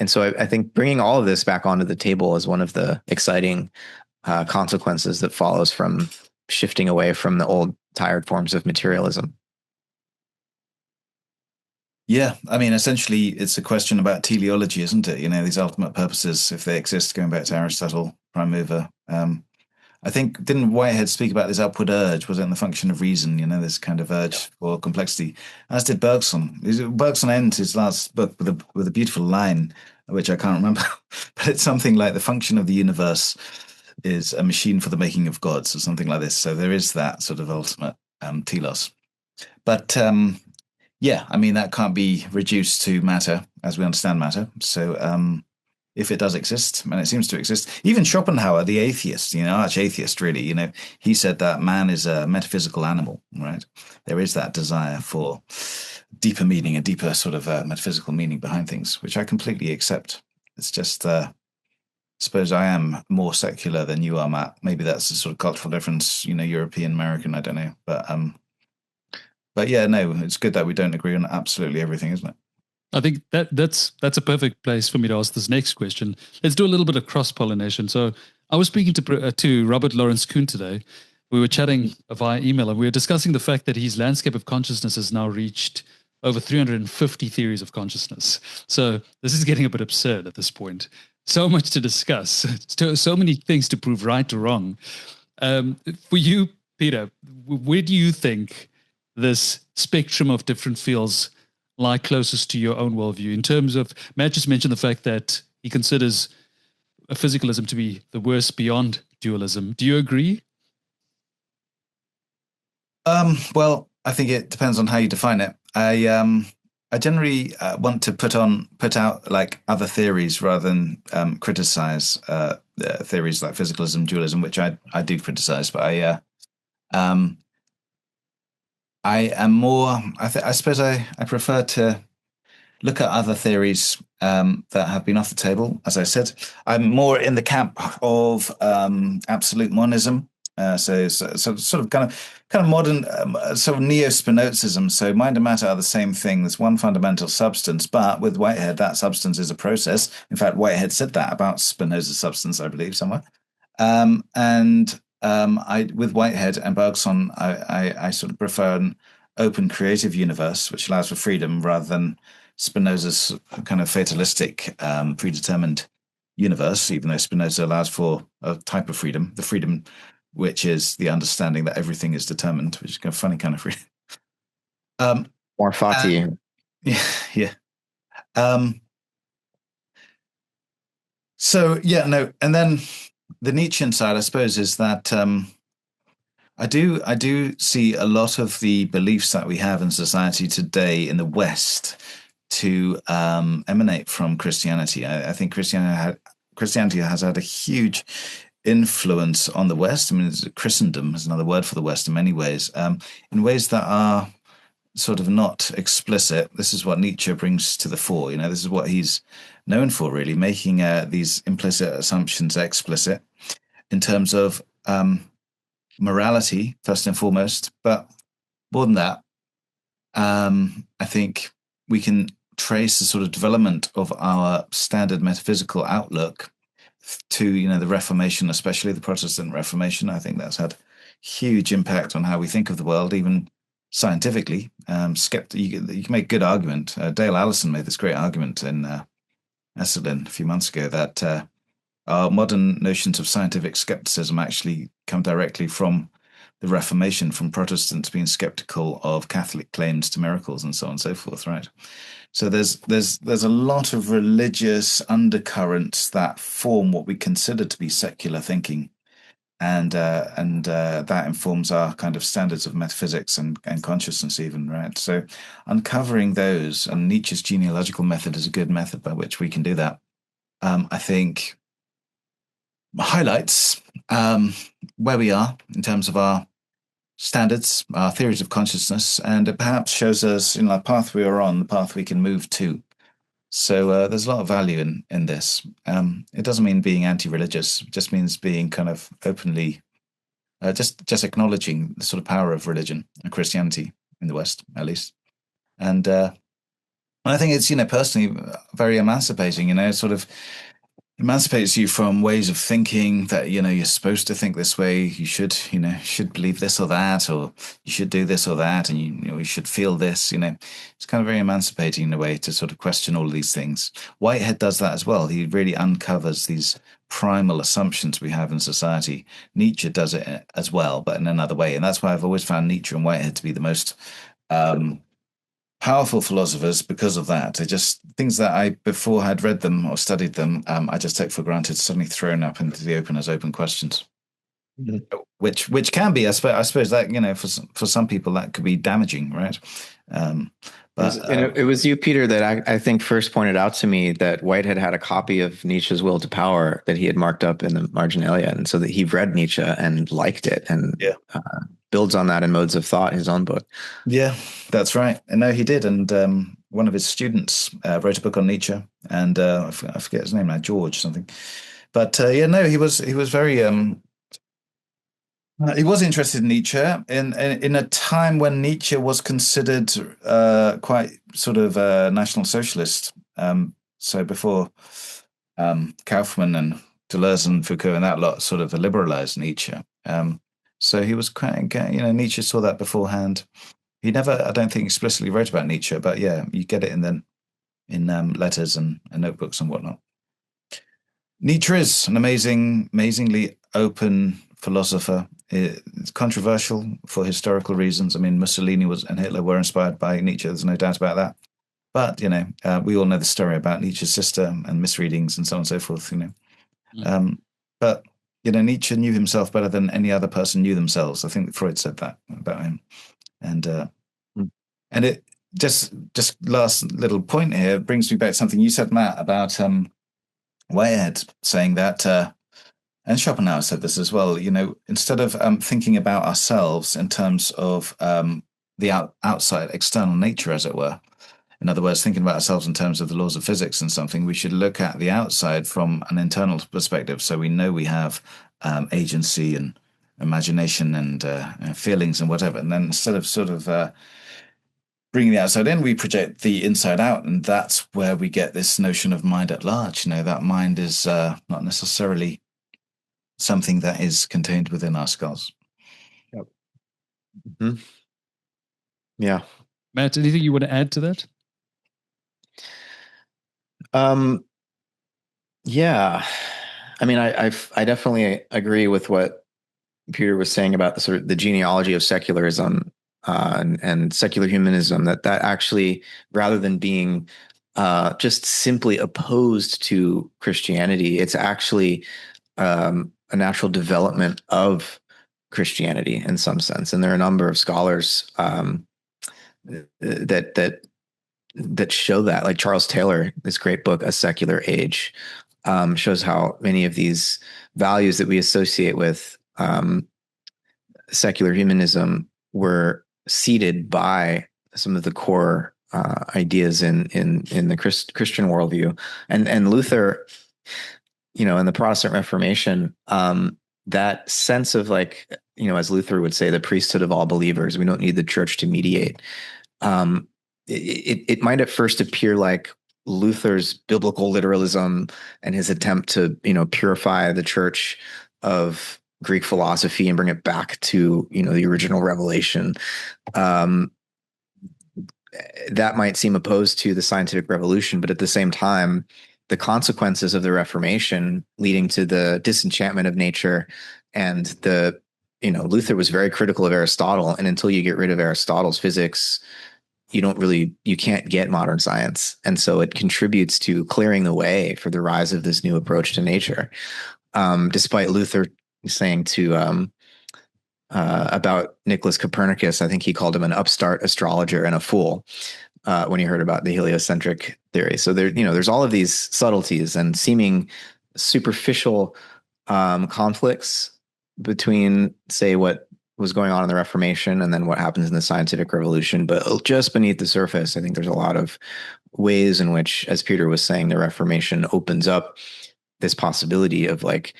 so I think bringing all of this back onto the table is one of the exciting consequences that follows from shifting away from the old tired forms of materialism. Yeah, I mean, essentially, it's a question about teleology, isn't it? These ultimate purposes, if they exist, going back to Aristotle, prime mover. I think, didn't Whitehead speak about this upward urge? Was it in the function of reason, this kind of urge for complexity? As did Bergson. Bergson ends his last book with a beautiful line, which I can't remember, but it's something like the function of the universe is a machine for the making of gods, or something like this. So there is that sort of ultimate telos. But yeah, I mean, that can't be reduced to matter as we understand matter. So if it does exist, and it seems to exist, even Schopenhauer, the atheist, arch atheist, really, he said that man is a metaphysical animal, right? There is that desire for deeper meaning, a deeper sort of metaphysical meaning behind things, which I completely accept. It's just, I suppose I am more secular than you are, Matt. Maybe that's a sort of cultural difference, European, American, I don't know. But yeah, no, it's good that we don't agree on absolutely everything, isn't it? I think that's a perfect place for me to ask this next question. Let's do a little bit of cross-pollination. So I was speaking to Robert Lawrence Kuhn today. We were chatting via email, and we were discussing the fact that his landscape of consciousness has now reached over 350 theories of consciousness. So this is getting a bit absurd at this point. So much to discuss, so many things to prove right or wrong. For you, Peter, where do you think this spectrum of different fields lie closest to your own worldview? In terms of, Matt just mentioned the fact that he considers a physicalism to be the worst beyond dualism. Do you agree? Well, I think it depends on how you define it. I generally want to put out like other theories rather than criticize theories like physicalism, dualism, which I do criticize. But I am more. I suppose I prefer to look at other theories that have been off the table. As I said, I'm more in the camp of absolute monism. So sort of kind of modern sort of neo-Spinozism. So mind and matter are the same thing. There's one fundamental substance, but with Whitehead, that substance is a process. In fact, Whitehead said that about Spinoza's substance, I believe, somewhere. With Whitehead and Bergson, I sort of prefer an open creative universe, which allows for freedom rather than Spinoza's kind of fatalistic, predetermined universe, even though Spinoza allows for a type of freedom, the freedom which is the understanding that everything is determined, which is kind of funny kind of freedom. More Fati. Yeah. And then the Nietzschean side, I suppose, is that I do see a lot of the beliefs that we have in society today in the West to emanate from Christianity. I think Christianity has had a huge influence on the West. I mean, Christendom is another word for the West in many ways, in ways that are sort of not explicit. This is what Nietzsche brings to the fore. This is what he's known for, really, making these implicit assumptions explicit in terms of morality, first and foremost. But more than that, I think we can trace the sort of development of our standard metaphysical outlook to the Reformation, especially the Protestant Reformation. I think that's had huge impact on how we think of the world, even scientifically. You can make good argument. Dale Allison made this great argument in Esalen a few months ago that our modern notions of scientific skepticism actually come directly from the Reformation, from Protestants being skeptical of Catholic claims to miracles and so on and so forth, right? So there's a lot of religious undercurrents that form what we consider to be secular thinking, and that informs our kind of standards of metaphysics and consciousness, even, right? So uncovering those, and Nietzsche's genealogical method is a good method by which we can do that. I think highlights where we are in terms of our standards, our theories of consciousness, and it perhaps shows us the path we are on, the path we can move to. So there's a lot of value in this. It doesn't mean being anti-religious; it just means being kind of openly, just acknowledging the sort of power of religion and Christianity in the West, at least. And I think it's personally very emancipating. It sort of emancipates you from ways of thinking that you're supposed to think this way. You should believe this or that, or you should do this or that, and you should feel this. It's kind of very emancipating in a way to sort of question all of these things. Whitehead does that as well. He really uncovers these primal assumptions we have in society. Nietzsche does it as well, but in another way, and that's why I've always found Nietzsche and Whitehead to be the most powerful philosophers because of that. They're just things that I, before had read them or studied them, I just take for granted, suddenly thrown up into the open as open questions. Mm-hmm. Which can be, I suppose that, for some people that could be damaging, right? But it was you, Peter, that I think first pointed out to me that Whitehead had a copy of Nietzsche's Will to Power that he had marked up in the marginalia, and so that he read Nietzsche and liked it, and builds on that in Modes of Thought, his own book. Yeah, that's right. And no, he did. And one of his students wrote a book on Nietzsche, and I forget his name now, George something. But he was very He was interested in Nietzsche in a time when Nietzsche was considered quite sort of a National Socialist. So before Kaufman and Deleuze and Foucault and that lot sort of liberalized Nietzsche. So he was quite, Nietzsche saw that beforehand. He never, I don't think, explicitly wrote about Nietzsche, but yeah, you get it in letters and notebooks and whatnot. Nietzsche is an amazingly open philosopher. It's controversial for historical reasons. I mean, Mussolini and Hitler were inspired by Nietzsche. There's no doubt about that. But we all know the story about Nietzsche's sister and misreadings and so on and so forth. But Nietzsche knew himself better than any other person knew themselves. I think Freud said that about him. And it just last little point here brings me back to something you said, Matt, about Whitehead saying that, and Schopenhauer said this as well, instead of thinking about ourselves in terms of the outside, external nature, as it were, in other words, thinking about ourselves in terms of the laws of physics and something, we should look at the outside from an internal perspective. So we know we have agency and imagination and feelings and whatever. And then instead of sort of bringing the outside in, we project the inside out. And that's where we get this notion of mind at large. That mind is not necessarily something that is contained within our skulls. Yep. Mm-hmm. Yeah. Matt, anything you want to add to that? Yeah. I mean, I definitely agree with what Peter was saying about the sort of the genealogy of secularism and secular humanism, that actually, rather than being just simply opposed to Christianity, it's actually a natural development of Christianity in some sense. And there are a number of scholars that show that, like Charles Taylor, this great book, A Secular Age, shows how many of these values that we associate with secular humanism were seeded by some of the core ideas in the Christian worldview. And Luther, in the Protestant Reformation, that sense of, like, as Luther would say, the priesthood of all believers, we don't need the church to mediate. It might at first appear like Luther's biblical literalism and his attempt to, purify the church of Greek philosophy and bring it back to, the original revelation. That might seem opposed to the scientific revolution, but at the same time, the consequences of the Reformation leading to the disenchantment of nature and Luther was very critical of Aristotle. And until you get rid of Aristotle's physics, you can't get modern science. And so it contributes to clearing the way for the rise of this new approach to nature. Despite Luther saying about Nicholas Copernicus, I think he called him an upstart astrologer and a fool when he heard about the heliocentric theory. So there's all of these subtleties and seeming superficial conflicts between, say, what was going on in the Reformation and then what happens in the scientific revolution. But just beneath the surface, I think there's a lot of ways in which, as Peter was saying, the Reformation opens up this possibility of, like,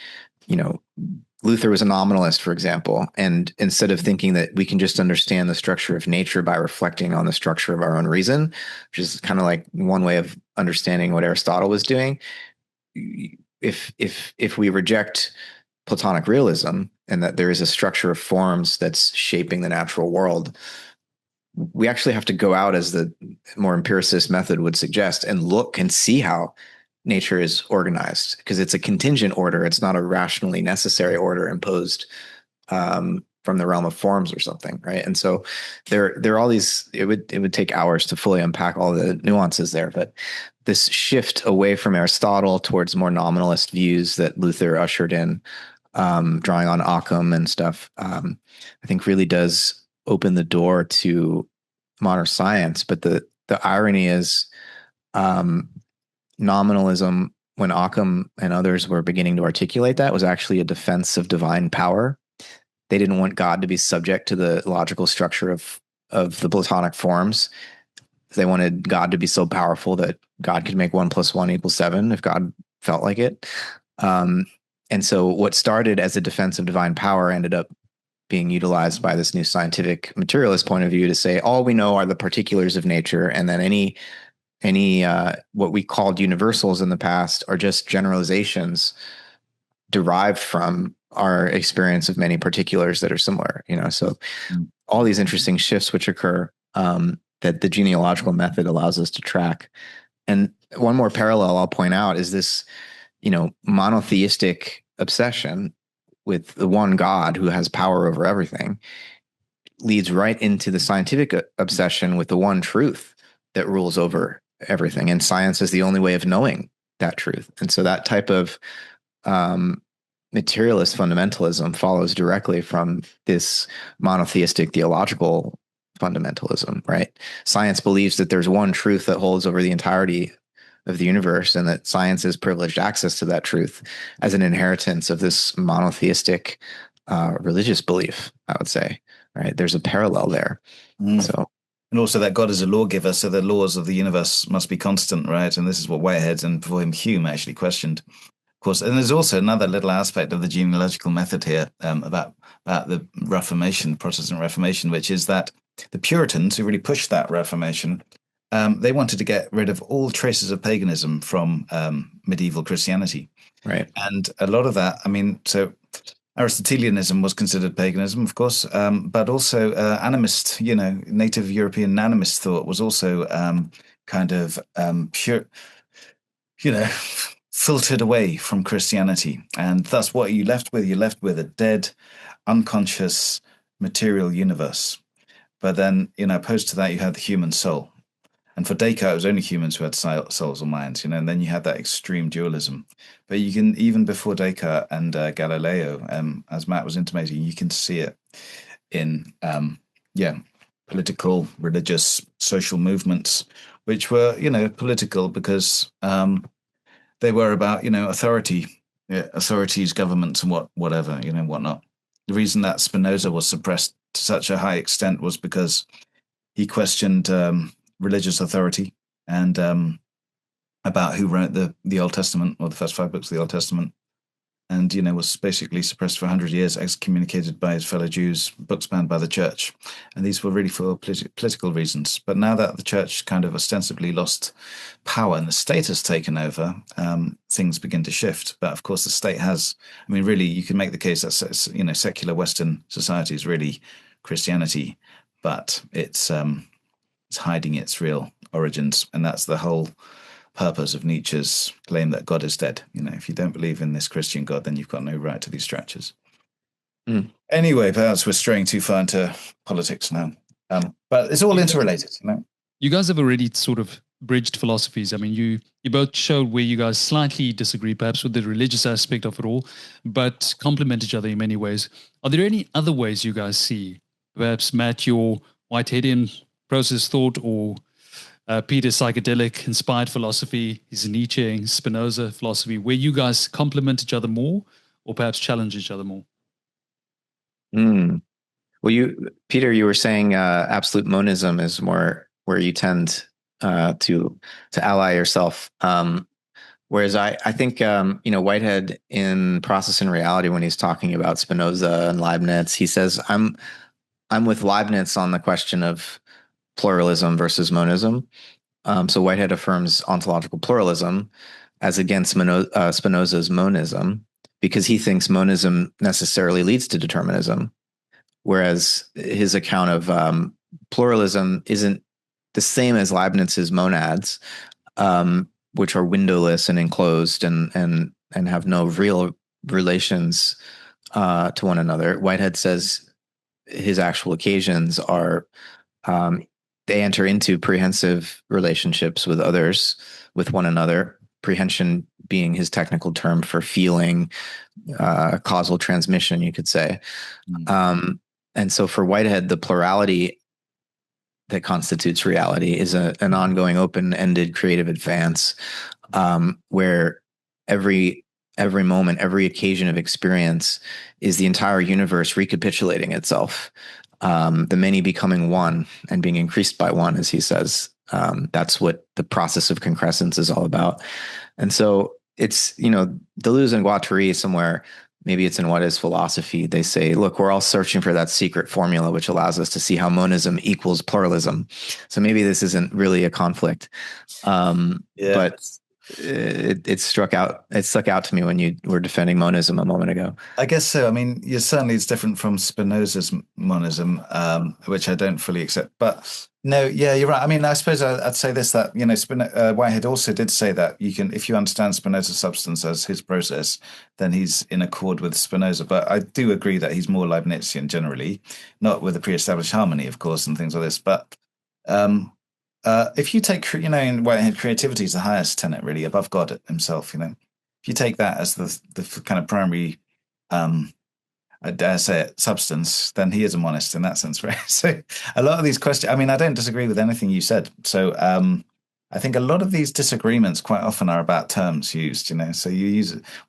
Luther was a nominalist, for example, and instead of thinking that we can just understand the structure of nature by reflecting on the structure of our own reason, which is kind of like one way of understanding what Aristotle was doing, if we reject Platonic realism and that there is a structure of forms that's shaping the natural world, we actually have to go out, as the more empiricist method would suggest, and look and see how nature is organized, because it's a contingent order. It's not a rationally necessary order imposed from the realm of forms or something, right? And so there are all these. It would take hours to fully unpack all the nuances there, but this shift away from Aristotle towards more nominalist views that Luther ushered in, drawing on Occam and stuff, I think really does open the door to modern science. But the irony is, nominalism, when Occam and others were beginning to articulate that, was actually a defense of divine power. They didn't want God to be subject to the logical structure of the Platonic forms. They wanted God to be so powerful that God could make 1 + 1 = 7 if God felt like it. And so what started as a defense of divine power ended up being utilized by this new scientific materialist point of view to say all we know are the particulars of nature, and then any what we called universals in the past are just generalizations derived from our experience of many particulars that are similar. So all these interesting shifts which occur that the genealogical method allows us to track. And one more parallel I'll point out is this, monotheistic obsession with the one God who has power over everything leads right into the scientific obsession with the one truth that rules over everything. And science is the only way of knowing that truth. And so that type of materialist fundamentalism follows directly from this monotheistic theological fundamentalism, right? Science believes that there's one truth that holds over the entirety of the universe, and that science has privileged access to that truth as an inheritance of this monotheistic religious belief, I would say, right? There's a parallel there. So, and also that God is a lawgiver, so the laws of the universe must be constant, right? And this is what Whitehead and before him Hume actually questioned. Of course, and there's also another little aspect of the genealogical method here about the Reformation, Protestant Reformation, which is that the Puritans who really pushed that Reformation, they wanted to get rid of all traces of paganism from medieval Christianity. Right. And a lot of that, so Aristotelianism was considered paganism, of course, but also animist, native European animist thought was also kind of pure, filtered away from Christianity. And thus what you're left with a dead, unconscious, material universe. But then, opposed to that, you had the human soul. And for Descartes, it was only humans who had souls or minds, and then you had that extreme dualism. But you can, even before Descartes and Galileo, as Matt was intimating, you can see it in, political, religious, social movements, which were, political because they were about, authorities, governments, and whatever, whatnot. The reason that Spinoza was suppressed to such a high extent was because he questioned religious authority and about who wrote the Old Testament, or the first 5 books of the Old Testament, and was basically suppressed for 100 years, excommunicated by his fellow Jews, books banned by the church, and these were really for political reasons. But now that the church kind of ostensibly lost power and the state has taken over, things begin to shift. But of course, the state has. Really, you can make the case that secular Western society is really Christianity, but it's hiding its real origins, and that's the whole purpose of Nietzsche's claim that God is dead. If you don't believe in this Christian God, then you've got no right to these structures. Anyway, perhaps we're straying too far into politics now, but it's all interrelated. You guys have already sort of bridged philosophies. You both showed where you guys slightly disagree, perhaps with the religious aspect of it all, but complement each other in many ways. Are there any other ways you guys see, perhaps Matt, your Whiteheadian process thought, or Peter's psychedelic inspired philosophy, his Nietzsche, Spinoza philosophy, where you guys complement each other more, or perhaps challenge each other more? Well, Peter, you were saying absolute monism is more where you tend to ally yourself. Whereas I think Whitehead in Process and Reality, when he's talking about Spinoza and Leibniz, he says I'm with Leibniz on the question of pluralism versus monism. So Whitehead affirms ontological pluralism as against Spinoza's monism, because he thinks monism necessarily leads to determinism, whereas his account of pluralism isn't the same as Leibniz's monads, which are windowless and enclosed and have no real relations to one another. Whitehead says his actual occasions are they enter into prehensive relationships with others, with one another, prehension being his technical term for feeling, causal transmission, you could say. And so for Whitehead, the plurality that constitutes reality is an ongoing, open-ended creative advance, where every moment, every occasion of experience is the entire universe recapitulating itself. The many becoming one and being increased by one, as he says. That's what the process of concrescence is all about. And so it's, Deleuze and Guattari somewhere maybe it's in What Is Philosophy. They say, look, we're all searching for that secret formula, which allows us to see how monism equals pluralism. So maybe this isn't really a conflict. But it stuck out to me when you were defending monism a moment ago. I guess so. I mean, certainly it's different from Spinoza's monism, which I don't fully accept. But no, yeah, you're right. I mean, I suppose I'd say this, that, Whitehead also did say that you can, if you understand Spinoza's substance as his process, then he's in accord with Spinoza. But I do agree that he's more Leibnizian generally, not with the pre-established harmony, of course, and things like this. But if you take, in Whitehead, creativity is the highest tenet, really, above God himself. If you take that as the kind of primary, I dare say it, substance, then he is a monist in that sense, right? So a lot of these questions, I mean, I don't disagree with anything you said. So I think a lot of these disagreements quite often are about terms used. So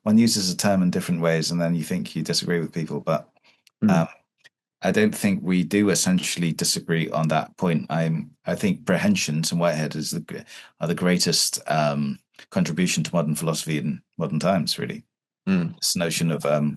one uses a term in different ways, and then you think you disagree with people, but I don't think we do essentially disagree on that point. I think prehensions and Whitehead are the greatest contribution to modern philosophy in modern times, really. This notion of the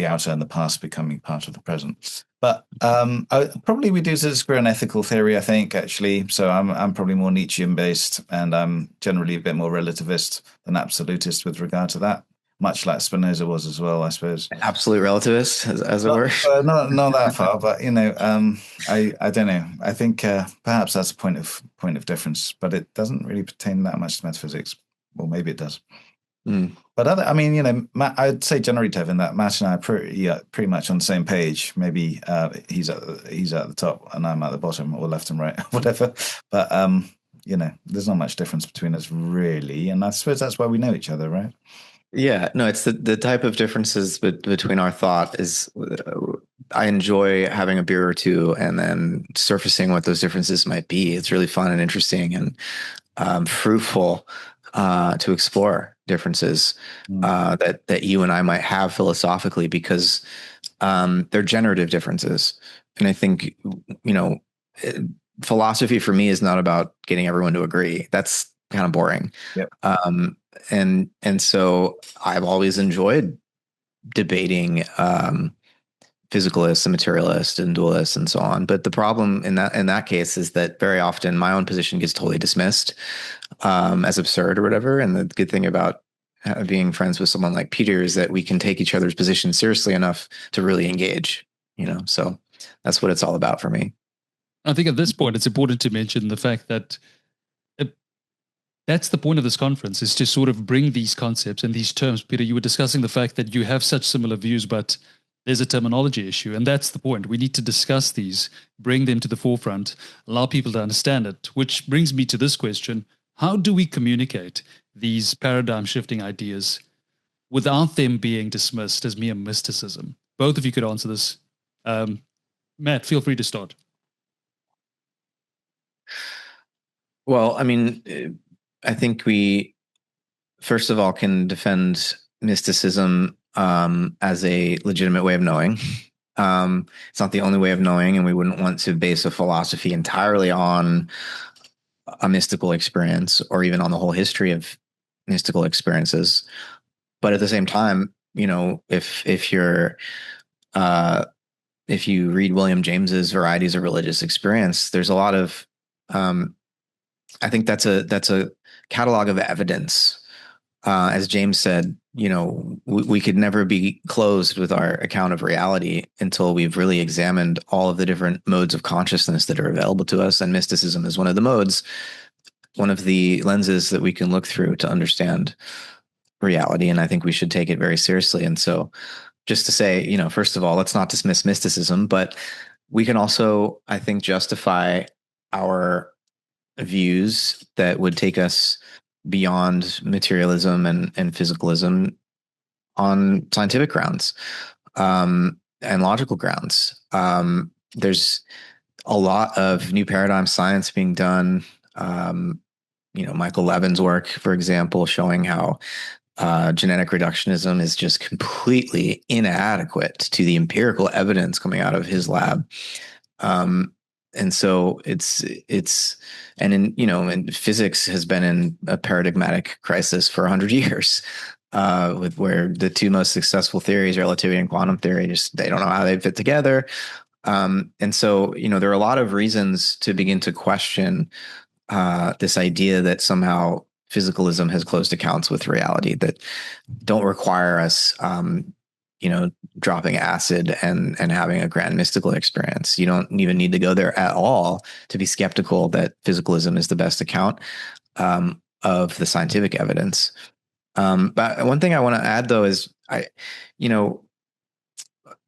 outer and the past becoming part of the present. But probably we do disagree on ethical theory, I think, actually. So I'm probably more Nietzschean based, and I'm generally a bit more relativist than absolutist with regard to that. Much like Spinoza was as well, I suppose. Absolute relativist, as it were. Not that far, but I don't know. I think perhaps that's a point of difference, but it doesn't really pertain that much to metaphysics. Well, maybe it does. But I'd say generally, Tevin, that Matt and I are pretty much on the same page. Maybe he's at the top and I'm at the bottom, or left and right, whatever. But there's not much difference between us, really, and I suppose that's why we know each other, right? Yeah, no, it's the type of differences between our thought is I enjoy having a beer or two and then surfacing what those differences might be. It's really fun and interesting and fruitful to explore differences that you and I might have philosophically, because they're generative differences. And I think, philosophy for me is not about getting everyone to agree. That's kind of boring. Yep. And so I've always enjoyed debating physicalists and materialists and dualists and so on. But the problem in that case is that very often my own position gets totally dismissed as absurd or whatever. And the good thing about being friends with someone like Peter is that we can take each other's position seriously enough to really engage. So that's what it's all about for me. I think at this point it's important to mention the fact that that's the point of this conference, is to sort of bring these concepts and these terms. Peter, you were discussing the fact that you have such similar views, but there's a terminology issue. And that's the point. We need to discuss these, bring them to the forefront, allow people to understand it, which brings me to this question. How do we communicate these paradigm shifting ideas without them being dismissed as mere mysticism? Both of you could answer this. Matt, feel free to start. Well, I mean, I think we, first of all, can defend mysticism as a legitimate way of knowing. It's not the only way of knowing, and we wouldn't want to base a philosophy entirely on a mystical experience or even on the whole history of mystical experiences. But at the same time, if you read William James's Varieties of Religious Experience, there's a lot of I think that's a catalog of evidence. As James said, we could never be closed with our account of reality until we've really examined all of the different modes of consciousness that are available to us. And mysticism is one of the modes, one of the lenses that we can look through to understand reality. And I think we should take it very seriously. And so just to say, first of all, let's not dismiss mysticism, but we can also, I think, justify our views that would take us beyond materialism and physicalism on scientific grounds and logical grounds. There's a lot of new paradigm science being done. Michael Levin's work, for example, showing how genetic reductionism is just completely inadequate to the empirical evidence coming out of his lab. And so and physics has been in a paradigmatic crisis for 100 years. with where the two most successful theories, relativity and quantum theory, they don't know how they fit together. And so, there are a lot of reasons to begin to question this idea that somehow physicalism has closed accounts with reality, that don't require us, dropping acid and having a grand mystical experience. You don't even need to go there at all to be skeptical that physicalism is the best account of the scientific evidence. But one thing I want to add, though, is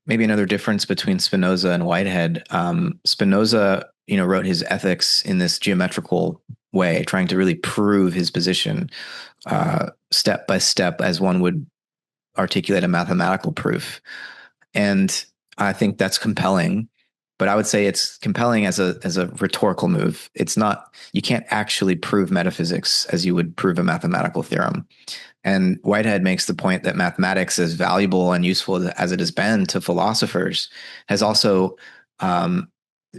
maybe another difference between Spinoza and Whitehead. Spinoza, wrote his ethics in this geometrical way, trying to really prove his position step by step, as one would articulate a mathematical proof. And I think that's compelling, but I would say it's compelling as a rhetorical move. It's not, you can't actually prove metaphysics as you would prove a mathematical theorem. And Whitehead makes the point that mathematics, as valuable and useful as it has been to philosophers, has also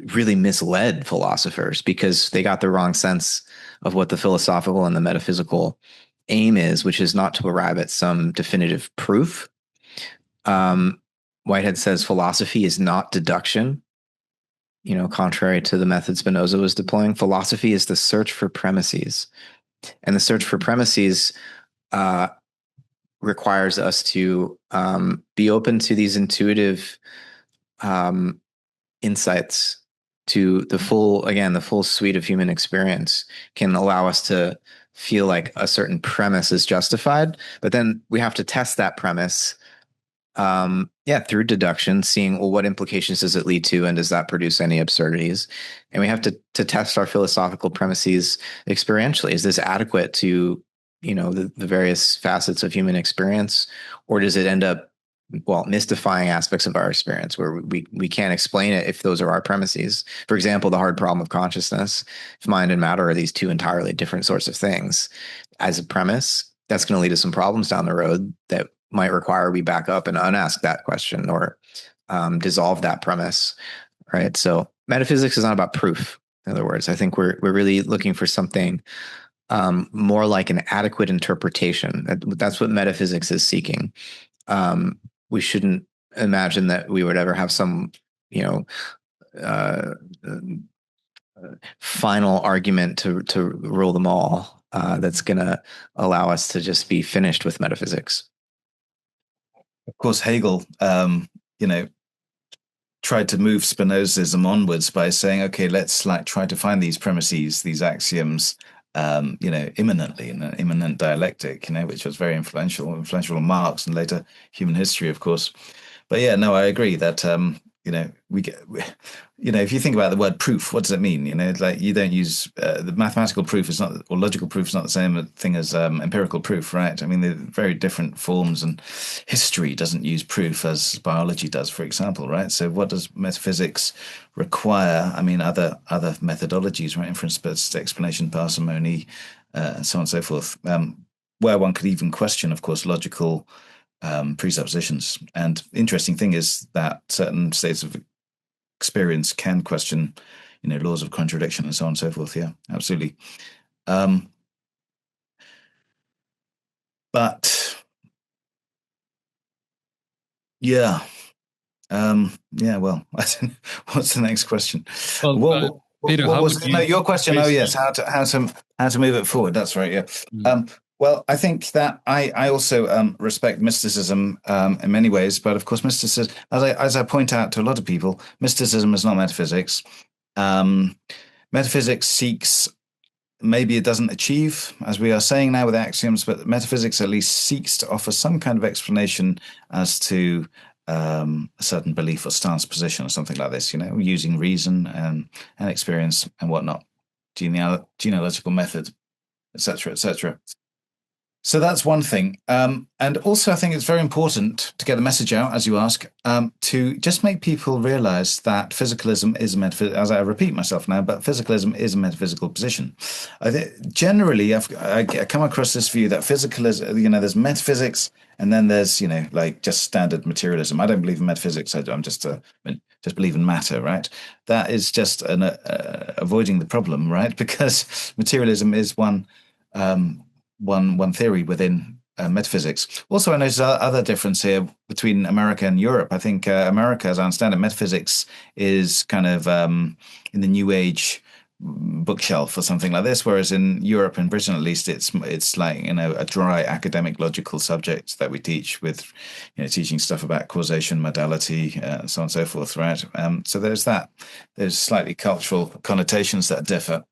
really misled philosophers, because they got the wrong sense of what the philosophical and the metaphysical aim is, which is not to arrive at some definitive proof. Whitehead says philosophy is not deduction, contrary to the method Spinoza was deploying. Philosophy is the search for premises. And the search for premises requires us to be open to these intuitive insights, to the full suite of human experience can allow us to feel like a certain premise is justified, but then we have to test that premise through deduction, seeing, well, what implications does it lead to, and does that produce any absurdities? And we have to test our philosophical premises experientially. Is this adequate to the various facets of human experience, or does it end up mystifying aspects of our experience where we can't explain it if those are our premises? For example, the hard problem of consciousness. If mind and matter are these two entirely different sorts of things, as a premise, that's going to lead to some problems down the road that might require we back up and unask that question, or dissolve that premise, right? So metaphysics is not about proof. In other words, I think we're really looking for something more like an adequate interpretation. That's what metaphysics is seeking. We shouldn't imagine that we would ever have some, final argument to rule them all. That's going to allow us to just be finished with metaphysics. Of course, Hegel, tried to move Spinozism onwards by saying, okay, let's try to find these premises, these axioms, immanently, in an immanent dialectic, which was very influential on Marx and later human history, of course. But yeah, no, I agree that, if you think about the word proof, what does it mean? You don't use the mathematical proof is not, or logical proof is not the same thing as empirical proof, right? I mean, they're very different forms, and history doesn't use proof as biology does, for example, right? So what does metaphysics require? I mean, other methodologies, right? Inference-based explanation, parsimony, and so on and so forth, where one could even question, of course, logical presuppositions. And interesting thing is that certain states of experience can question, laws of contradiction and so on and so forth. Yeah, absolutely. But yeah, well, what's the next question? Well, Peter, what was your question? Oh yes, how to move it forward. That's right. Yeah. Mm. Well, I think that I also respect mysticism in many ways, but of course, mysticism, as I point out to a lot of people, mysticism is not metaphysics. Metaphysics seeks, maybe it doesn't achieve, as we are saying now with axioms, but metaphysics at least seeks to offer some kind of explanation as to a certain belief or stance, position, or something like this. Using reason and experience and whatnot, genealogical method, etc., etc. So that's one thing. And also, I think it's very important to get the message out, as you ask, to just make people realize that physicalism is as I repeat myself now, but physicalism is a metaphysical position. Generally, I come across this view that physicalism, there's metaphysics, and then there's, just standard materialism. I don't believe in metaphysics. I'm just believe in matter, right? That is just avoiding the problem, right? Because materialism is one theory within metaphysics. Also, I notice other difference here between America and Europe. I think America, as I understand it, metaphysics is kind of in the New Age bookshelf or something like this, whereas in Europe and Britain, at least, it's like, you know, a dry academic logical subject that we teach with, you know, teaching stuff about causation, modality, so on and so forth, right? So there's that. There's slightly cultural connotations that differ.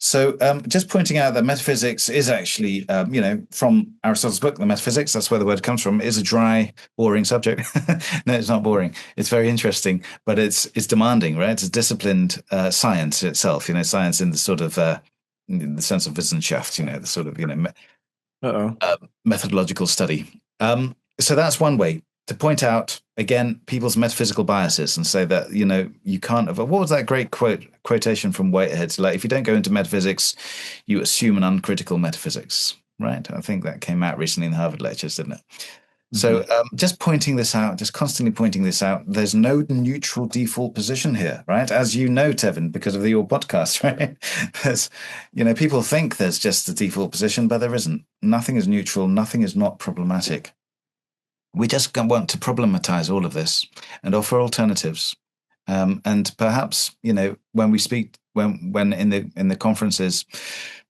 So just pointing out that metaphysics is actually, you know, from Aristotle's book, The Metaphysics, that's where the word comes from, is a dry, boring subject. No, it's not boring. It's very interesting, but it's demanding, right? It's a disciplined science itself, you know, science in the sort of, in the sense of Wissenschaft, you know, the sort of, you know, methodological study. So that's one way to point out, again, people's metaphysical biases and say that, you know, you can't have, what was that great quotation from Whitehead? Like, if you don't go into metaphysics, you assume an uncritical metaphysics, right? I think that came out recently in the Harvard lectures, didn't it? Mm-hmm. So just pointing this out, just constantly pointing this out, there's no neutral default position here, right? As you know, Tevin, because of your podcast, right? There's, you know, people think there's just a default position, but there isn't. Nothing is neutral. Nothing is not problematic. We just want to problematize all of this and offer alternatives. And perhaps, you know, when we speak, when in the conferences,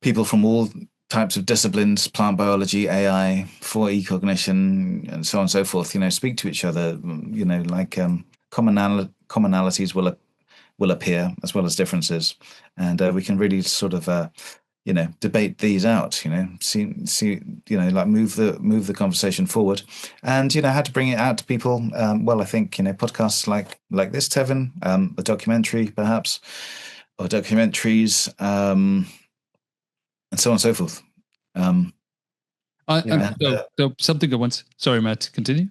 people from all types of disciplines, plant biology, AI, 4E cognition, and so on and so forth, you know, speak to each other, you know, like commonalities will appear as well as differences. And we can really sort of you know, debate these out, you know, see, you know, like move the conversation forward, and, you know, how to bring it out to people. Well, I think, you know, podcasts like this, Tevin, a documentary perhaps, or documentaries, and so on and so forth. Something I want. Sorry, Matt, continue.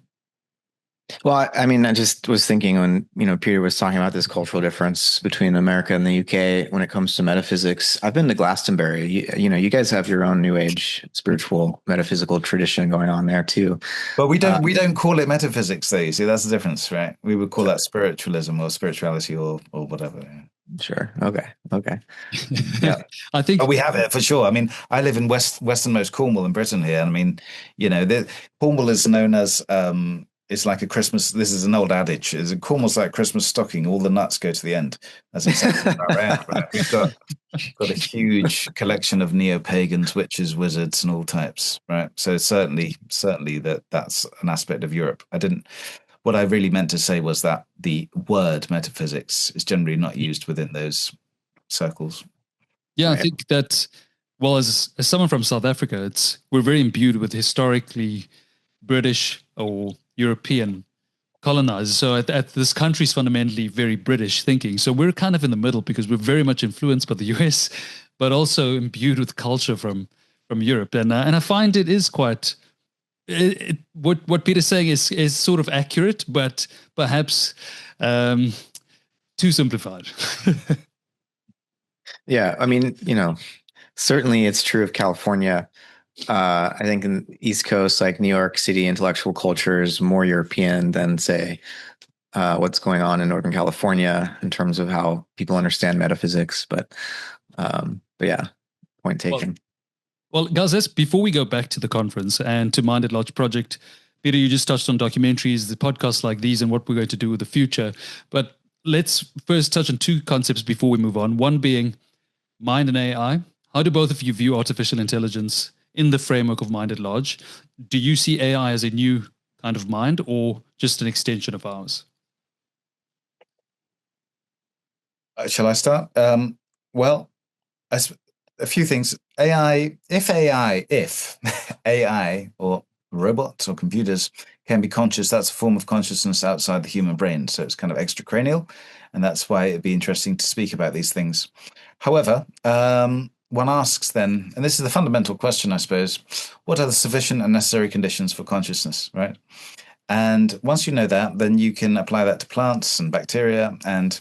Well, I mean, I just was thinking when, you know, Peter was talking about this cultural difference between America and the UK when it comes to metaphysics. I've been to Glastonbury. You know, you guys have your own New Age spiritual metaphysical tradition going on there too. But we don't call it metaphysics, though. You see, that's the difference, right? We would call that spiritualism or spirituality or whatever. Sure. Okay. Yeah, I think. But we have it for sure. I mean, I live in westernmost Cornwall in Britain here. I mean, you know, Cornwall is known as. It's like a Christmas. This is an old adage. It's Cornwall's like Christmas stocking. All the nuts go to the end. That's exactly right. We've got a huge collection of neo-pagans, witches, wizards, and all types. Right. So certainly that's an aspect of Europe. What I really meant to say was that the word metaphysics is generally not used within those circles. Yeah, right. I think that. Well, as someone from South Africa, we're very imbued with historically British or European colonizers. So at this country's fundamentally very British thinking. So we're kind of in the middle because we're very much influenced by the US, but also imbued with culture from Europe. And I find it is quite what Peter's saying is sort of accurate, but perhaps too simplified. Yeah, I mean, you know, certainly it's true of California. I think in the East Coast, like New York City, intellectual culture is more European than, say, what's going on in Northern California in terms of how people understand metaphysics. But yeah, point taken. Well, guys, before we go back to the conference and to Mind at Large Project, Peter, you just touched on documentaries, the podcasts like these, and what we're going to do with the future. But let's first touch on two concepts before we move on. One being mind and AI. How do both of you view artificial intelligence in the framework of Mind at Large? Do you see AI as a new kind of mind or just an extension of ours? Shall I start? Well, a few things. If AI or robots or computers can be conscious, that's a form of consciousness outside the human brain. So it's kind of extracranial. And that's why it'd be interesting to speak about these things. However, one asks then, and this is the fundamental question, I suppose, what are the sufficient and necessary conditions for consciousness, right? And once you know that, then you can apply that to plants and bacteria and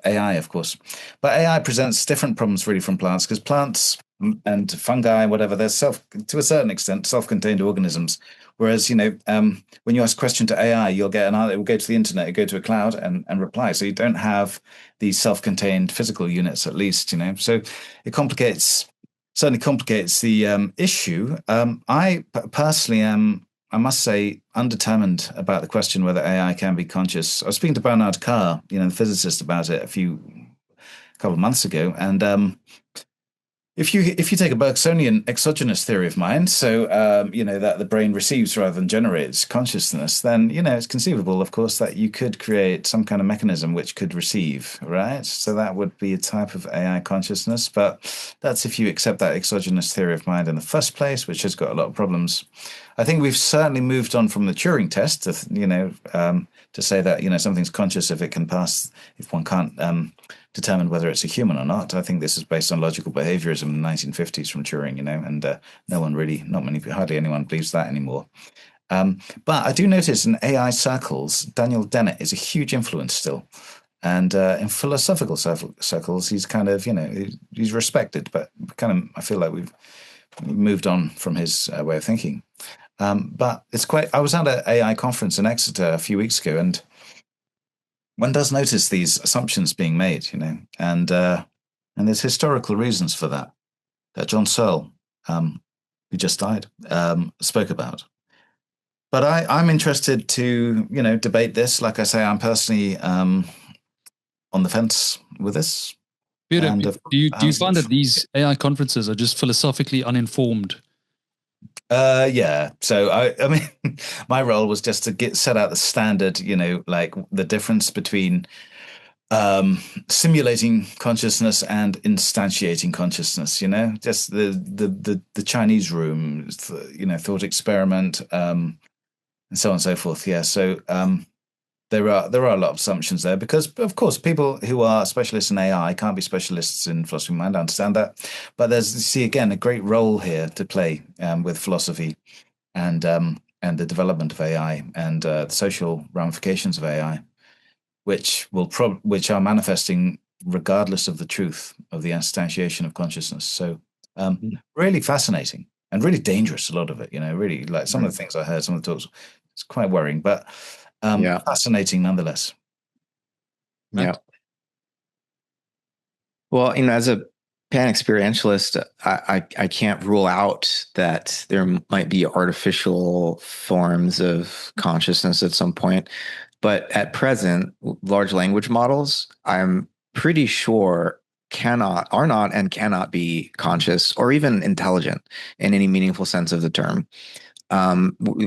AI, of course. But AI presents different problems really from plants, because plants and fungi, whatever, they're to a certain extent, self-contained organisms. Whereas, you know, when you ask a question to AI, you'll get it will go to the internet, go to a cloud and reply. So you don't have these self-contained physical units, at least, you know. So it complicates certainly complicates the issue. I personally am, I must say, undetermined about the question whether AI can be conscious. I was speaking to Bernard Carr, the physicist, about it a couple of months ago, and if you take a Bergsonian exogenous theory of mind, so that the brain receives rather than generates consciousness, then it's conceivable, of course, that you could create some kind of mechanism which could receive, right? So that would be a type of AI consciousness, but that's if you accept that exogenous theory of mind in the first place, which has got a lot of problems. I think we've certainly moved on from the Turing test to say that something's conscious if one can't determine whether it's a human or not. I think this is based on logical behaviorism in the 1950s from Turing, and hardly anyone believes that anymore. But I do notice in AI circles, Daniel Dennett is a huge influence still. And in philosophical circles, he's kind of, he's respected, but I feel like we've moved on from his way of thinking. But I was at an AI conference in Exeter a few weeks ago, and one does notice these assumptions being made, and there's historical reasons for that John Searle, who just died, spoke about. But I'm interested to, debate this. Like I say, I'm personally on the fence with this. Peter, do you find that these AI conferences are just philosophically uninformed? Yeah. So I mean, my role was just to set out the standard, like the difference between simulating consciousness and instantiating consciousness. Just the Chinese room, thought experiment, and so on and so forth. Yeah. So there are a lot of assumptions there because, of course, people who are specialists in AI can't be specialists in philosophy of mind. I understand that, but there's, you see, again, a great role here to play with philosophy and the development of AI and the social ramifications of AI, which are manifesting regardless of the truth of the instantiation of consciousness. So really fascinating and really dangerous. A lot of it, really, like some of the things I heard, some of the talks, it's quite worrying, but fascinating nonetheless. Yeah. Well, as a pan-experientialist, I can't rule out that there might be artificial forms of consciousness at some point. But at present, large language models, I'm pretty sure are not and cannot be conscious or even intelligent in any meaningful sense of the term.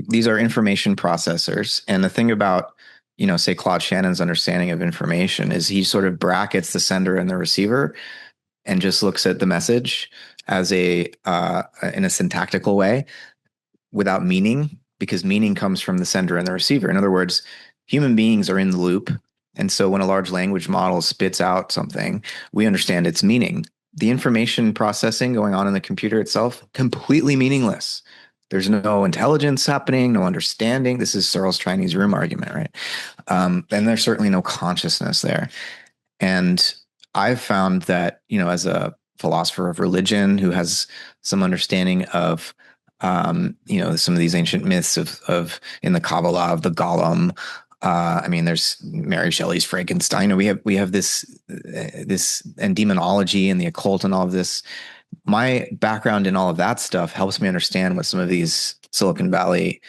These are information processors. And the thing about, say Claude Shannon's understanding of information is he sort of brackets the sender and the receiver and just looks at the message as in a syntactical way without meaning, because meaning comes from the sender and the receiver. In other words, human beings are in the loop. And so when a large language model spits out something, we understand its meaning. The information processing going on in the computer itself, completely meaningless. There's no intelligence happening, no understanding. This is Searle's Chinese room argument, right? And there's certainly no consciousness there. And I've found that, as a philosopher of religion who has some understanding of, some of these ancient myths of in the Kabbalah of the Golem. There's Mary Shelley's Frankenstein. We have this and demonology and the occult and all of this. My background in all of that stuff helps me understand what some of these Silicon Valley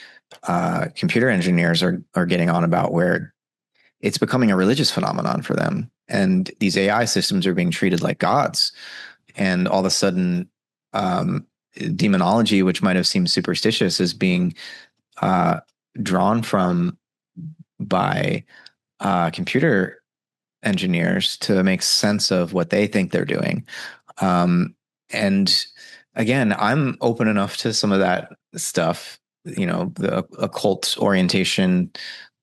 computer engineers are getting on about, where it's becoming a religious phenomenon for them. And these AI systems are being treated like gods. And all of a sudden, demonology, which might have seemed superstitious, is being drawn from by computer engineers to make sense of what they think they're doing. And again, I'm open enough to some of that stuff, the occult orientation,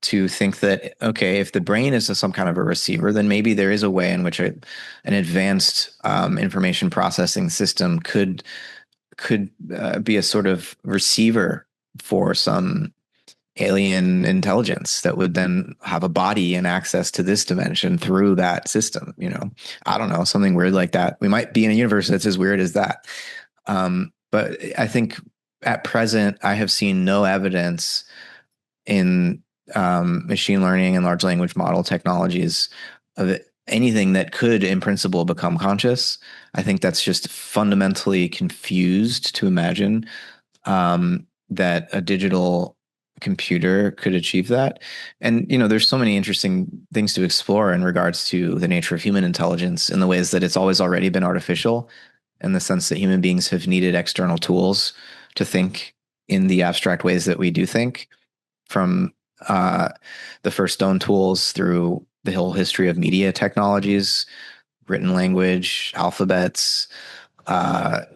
to think that, okay, if the brain is some kind of a receiver, then maybe there is a way in which an advanced information processing system could be a sort of receiver for some alien intelligence that would then have a body and access to this dimension through that system. I don't know, something weird like that. We might be in a universe that's as weird as that. But I think at present, I have seen no evidence in machine learning and large language model technologies of anything that could, in principle, become conscious. I think that's just fundamentally confused to imagine that a digital computer could achieve that. And, there's so many interesting things to explore in regards to the nature of human intelligence in the ways that it's always already been artificial, in the sense that human beings have needed external tools to think in the abstract ways that we do think, from the first stone tools through the whole history of media technologies, written language, alphabets. Our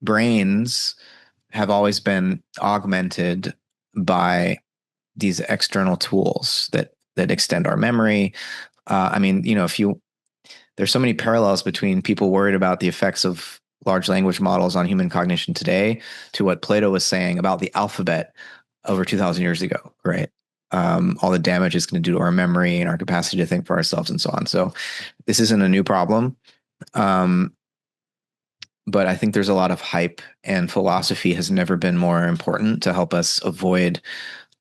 brains have always been augmented by these external tools that extend our memory. There's so many parallels between people worried about the effects of large language models on human cognition today to what Plato was saying about the alphabet over 2,000 years ago, right? All the damage it's going to do to our memory and our capacity to think for ourselves and so on. So this isn't a new problem. But I think there's a lot of hype, and philosophy has never been more important to help us avoid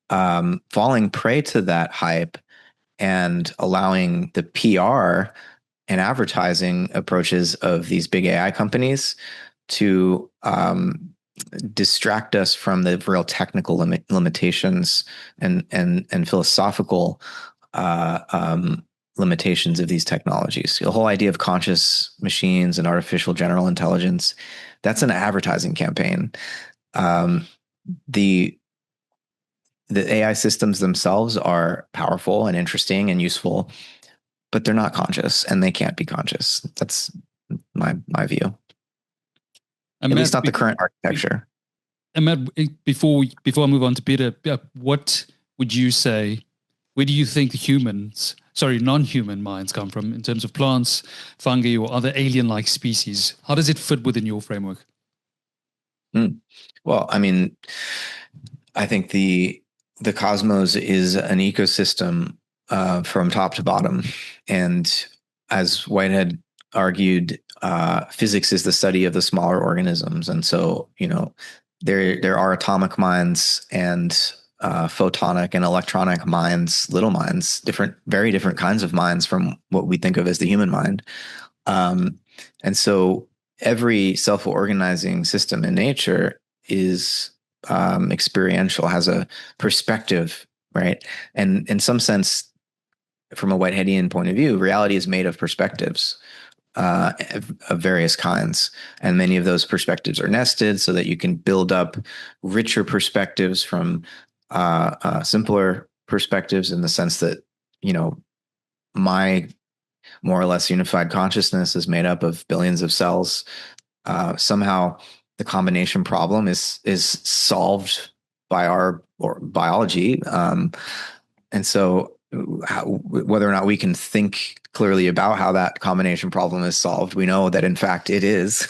falling prey to that hype and allowing the PR and advertising approaches of these big AI companies to distract us from the real technical limitations and philosophical limitations of these technologies. The whole idea of conscious machines and artificial general intelligence, that's an advertising campaign. The AI systems themselves are powerful and interesting and useful, but they're not conscious, and they can't be conscious. That's my view. At least not the current architecture. And Matt, before I move on to Peter, what would you say? Where do you think non-human minds come from in terms of plants, fungi, or other alien-like species? How does it fit within your framework? Well, I think the cosmos is an ecosystem from top to bottom, and as Whitehead argued, physics is the study of the smaller organisms, and so there are atomic minds and photonic and electronic minds, little minds, very different kinds of minds from what we think of as the human mind. And so every self-organizing system in nature is experiential, has a perspective, right? And in some sense, from a Whiteheadian point of view, reality is made of perspectives of various kinds. And many of those perspectives are nested so that you can build up richer perspectives from simpler perspectives, in the sense that, my more or less unified consciousness is made up of billions of cells. Somehow the combination problem is solved by our biology. And so whether or not we can think clearly about how that combination problem is solved, we know that in fact it is,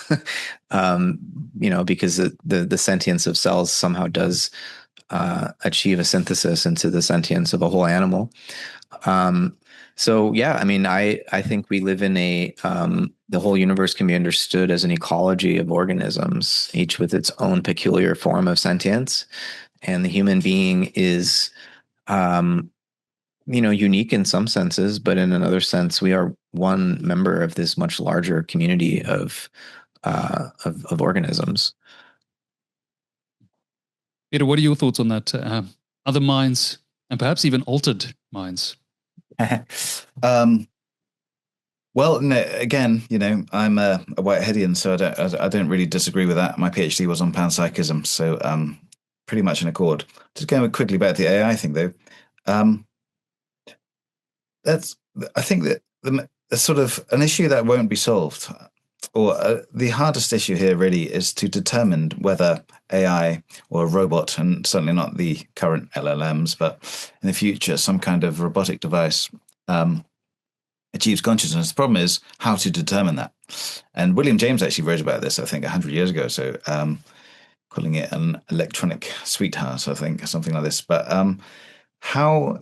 because the sentience of cells somehow does achieve a synthesis into the sentience of a whole animal. So yeah, I think we live in the whole universe can be understood as an ecology of organisms, each with its own peculiar form of sentience. And the human being is, unique in some senses, but in another sense, we are one member of this much larger community of organisms. Peter, what are your thoughts on that? Other minds, and perhaps even altered minds? Well, no, again, I'm a Whiteheadian, so I don't really disagree with that. My PhD was on panpsychism, so pretty much in accord. Just going quickly back to the AI thing, though. I think that there's sort of an issue that won't be solved, or the hardest issue here really is to determine whether AI or a robot, and certainly not the current LLMs, but in the future, some kind of robotic device achieves consciousness. The problem is how to determine that. And William James actually wrote about this, I think, 100 years ago. So calling it an electronic sweetheart, I think, something like this. But how,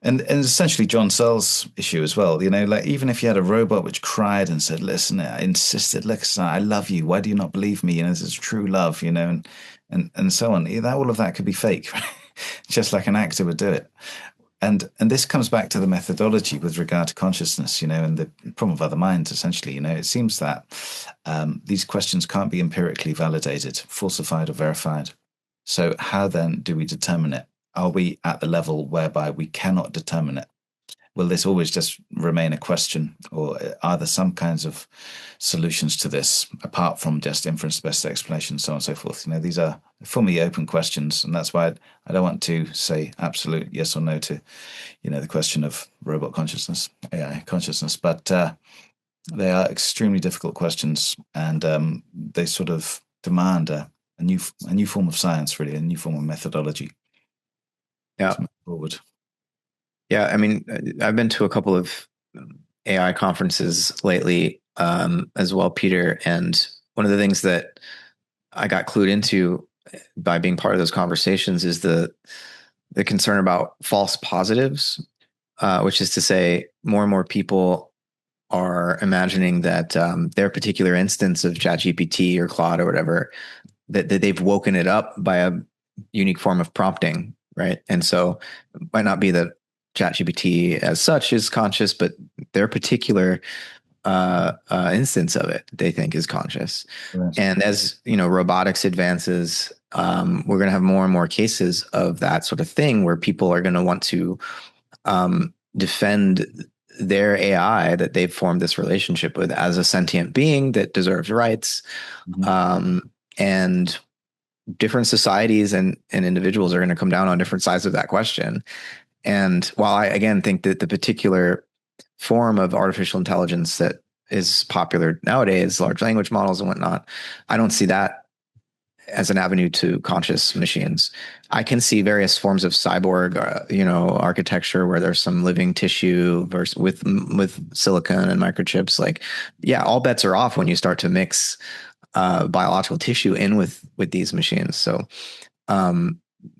and essentially John Searle's issue as well, like even if you had a robot which cried and said, listen, I insisted, listen, I love you. Why do you not believe me? This is true love, and so on. All of that could be fake, right? Just like an actor would do it. and this comes back to the methodology with regard to consciousness, and the problem of other minds, essentially. It seems that these questions can't be empirically validated, falsified, or verified. So how then do we determine it? Are we at the level whereby we cannot determine it? Will this always just remain a question, or are there some kinds of solutions to this apart from just inference-based explanation, so on and so forth? These are, for me, open questions, and that's why I don't want to say absolute yes or no to, the question of robot consciousness, AI consciousness, but they are extremely difficult questions, and they sort of demand a new form of science, really, a new form of methodology. Yeah. Forward. Yeah, I mean, I've been to a couple of AI conferences lately as well, Peter. And one of the things that I got clued into by being part of those conversations is the concern about false positives, which is to say more and more people are imagining that their particular instance of ChatGPT or Claude or whatever, that they've woken it up by a unique form of prompting, right? And so it might not be that ChatGPT as such is conscious, but their particular instance of it, they think is conscious. Right. And as robotics advances, we're going to have more and more cases of that sort of thing where people are going to want to defend their AI that they've formed this relationship with as a sentient being that deserves rights. Mm-hmm. And different societies and individuals are going to come down on different sides of that question. And while I, again, think that the particular form of artificial intelligence that is popular nowadays, large language models and whatnot, I don't see that as an avenue to conscious machines. I can see various forms of cyborg, architecture where there's some living tissue versus with silicon and microchips. Like, yeah, all bets are off when you start to mix biological tissue in with these machines. So,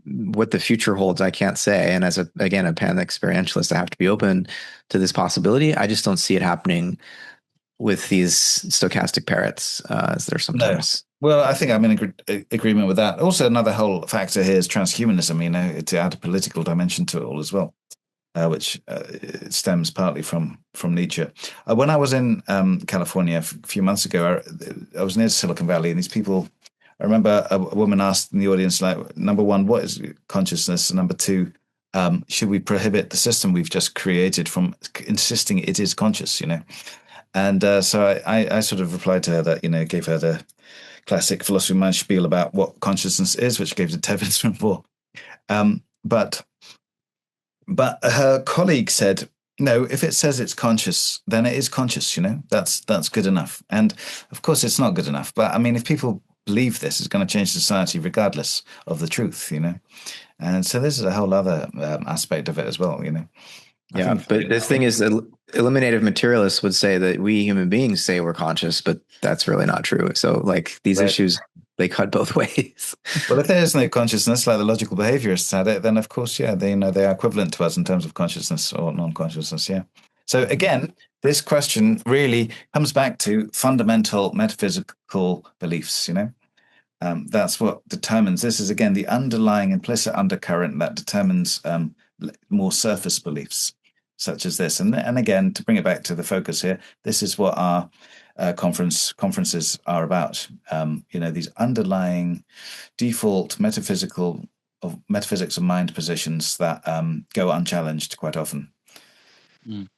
what the future holds, I can't say. And as a pan experientialist, I have to be open to this possibility. I just don't see it happening with these stochastic parrots, as they're sometimes. No. Well, I think I'm in agreement with that. Also, another whole factor here is transhumanism, to add a political dimension to it all as well, which stems partly from Nietzsche. When I was in California a few months ago, I was near Silicon Valley, and these people, I remember a woman asked in the audience, like, number one, what is consciousness? And number two, should we prohibit the system we've just created from insisting it is conscious, And so I sort of replied to her that, gave her the classic philosophy of mind spiel about what consciousness is, which gave to Tevin's report. But her colleague said, no, if it says it's conscious, then it is conscious, that's good enough. And of course, it's not good enough. But I mean, if people believe this, it's going to change society regardless of the truth, And so this is a whole other aspect of it as well, Yeah, but this thing is, eliminative materialists would say that we human beings say we're conscious, but that's really not true. So like these issues, they cut both ways. Well, if there is no consciousness, like the logical behaviorists had it, then of course, yeah, they are equivalent to us in terms of consciousness or non-consciousness. Yeah. So again, this question really comes back to fundamental metaphysical beliefs, That's what determines, this is again the underlying implicit undercurrent that determines more surface beliefs such as this. And again, to bring it back to the focus here, this is what our conferences are about. These underlying default metaphysics of mind positions that go unchallenged quite often. Mm.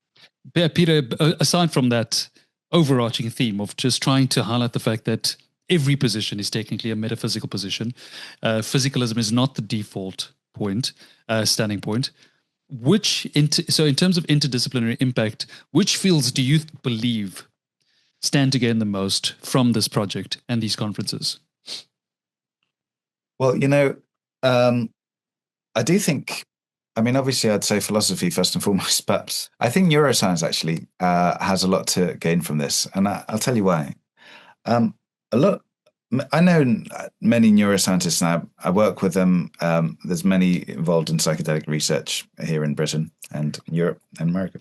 Yeah, Peter, aside from that overarching theme of just trying to highlight the fact that every position is technically a metaphysical position, physicalism is not the default standing point. So in terms of interdisciplinary impact, which fields do you believe stand to gain the most from this project and these conferences? Well, I do think, obviously I'd say philosophy first and foremost, but I think neuroscience actually has a lot to gain from this. And I'll tell you why. I know many neuroscientists now. I work with them. There's many involved in psychedelic research here in Britain and Europe and America.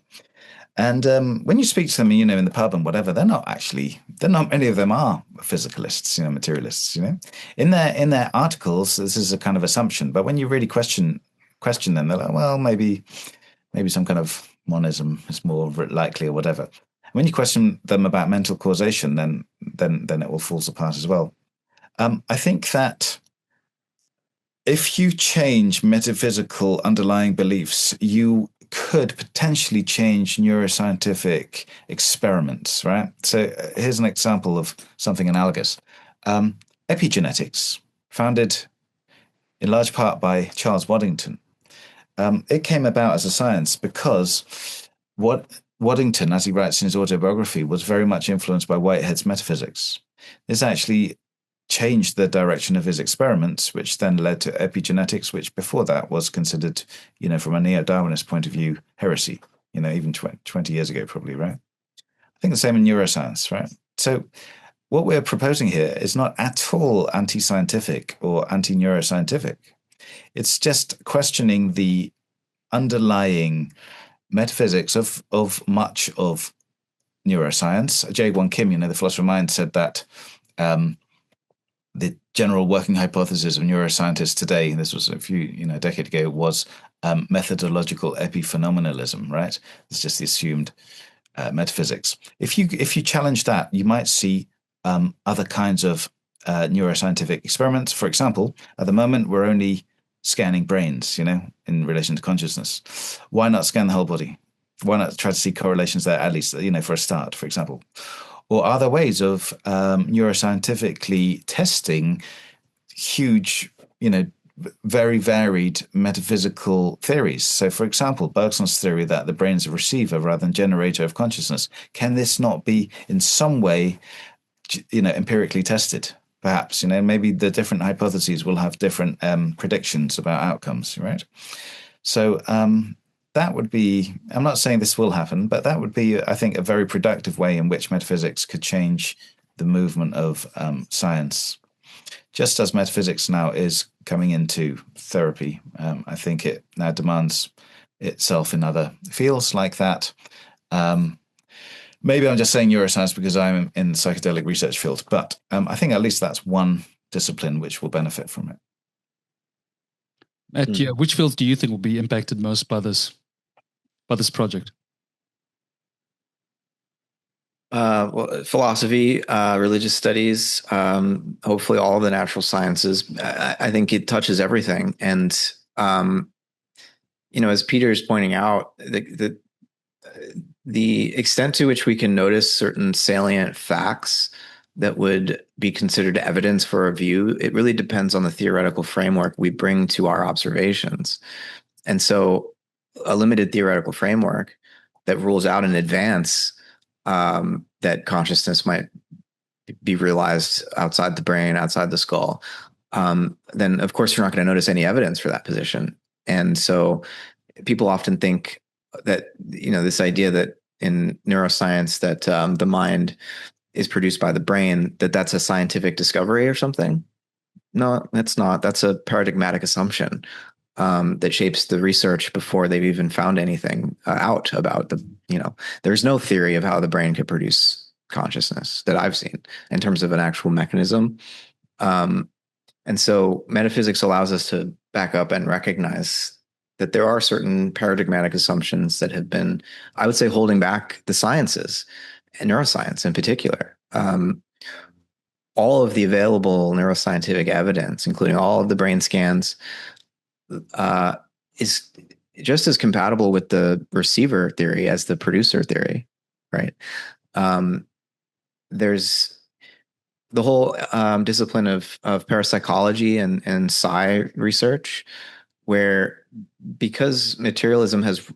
And when you speak to them, in the pub and whatever, they're not many of them are physicalists, materialists, In their articles, this is a kind of assumption. But when you really question question them, they're like, well, maybe some kind of monism is more likely or whatever. When you question them about mental causation, then it all falls apart as well. I think that if you change metaphysical underlying beliefs, you could potentially change neuroscientific experiments, right? So here's an example of something analogous. Epigenetics, founded in large part by Charles Waddington. It came about as a science because Waddington, as he writes in his autobiography, was very much influenced by Whitehead's metaphysics. This actually changed the direction of his experiments, which then led to epigenetics, which before that was considered, from a neo-Darwinist point of view, heresy, even 20 years ago, probably, right? I think the same in neuroscience, right? So what we're proposing here is not at all anti-scientific or anti-neuroscientific. It's just questioning the underlying metaphysics of much of neuroscience. Jae-Won Kim, the philosopher of mind, said that the general working hypothesis of neuroscientists today, and this was a decade ago, was methodological epiphenomenalism, right? It's just the assumed metaphysics. If you challenge that, you might see other kinds of neuroscientific experiments. For example, at the moment, we're only scanning brains, in relation to consciousness. Why not scan the whole body? Why not try to see correlations there, at least, for a start, for example? Or are there ways of neuroscientifically testing huge, very varied metaphysical theories? So, for example, Bergson's theory that the brain is a receiver rather than generator of consciousness. Can this not be in some way, empirically tested? Perhaps, maybe the different hypotheses will have different predictions about outcomes, right? So that would be, I'm not saying this will happen, but that would be, I think, a very productive way in which metaphysics could change the movement of science. Just as metaphysics now is coming into therapy, I think it now demands itself in other fields like that. Maybe I'm just saying neuroscience because I'm in the psychedelic research field, but I think at least that's one discipline which will benefit from it. Matt, which fields do you think will be impacted most by this project? Well, philosophy, religious studies, hopefully all of the natural sciences. I think it touches everything. And, as Peter is pointing out, the extent to which we can notice certain salient facts that would be considered evidence for a view, it really depends on the theoretical framework we bring to our observations. And so a limited theoretical framework that rules out in advance that consciousness might be realized outside the brain, outside the skull, then of course you're not going to notice any evidence for that position. And so people often think that, this idea that in neuroscience that the mind is produced by the brain, that's a scientific discovery or something. No, that's not. That's a paradigmatic assumption that shapes the research before they've even found anything out about there's no theory of how the brain could produce consciousness that I've seen in terms of an actual mechanism. And so metaphysics allows us to back up and recognize that there are certain paradigmatic assumptions that have been, I would say, holding back the sciences, and neuroscience in particular. All of the available neuroscientific evidence, including all of the brain scans, is just as compatible with the receiver theory as the producer theory, right? There's the whole discipline of parapsychology and psi research, where because materialism has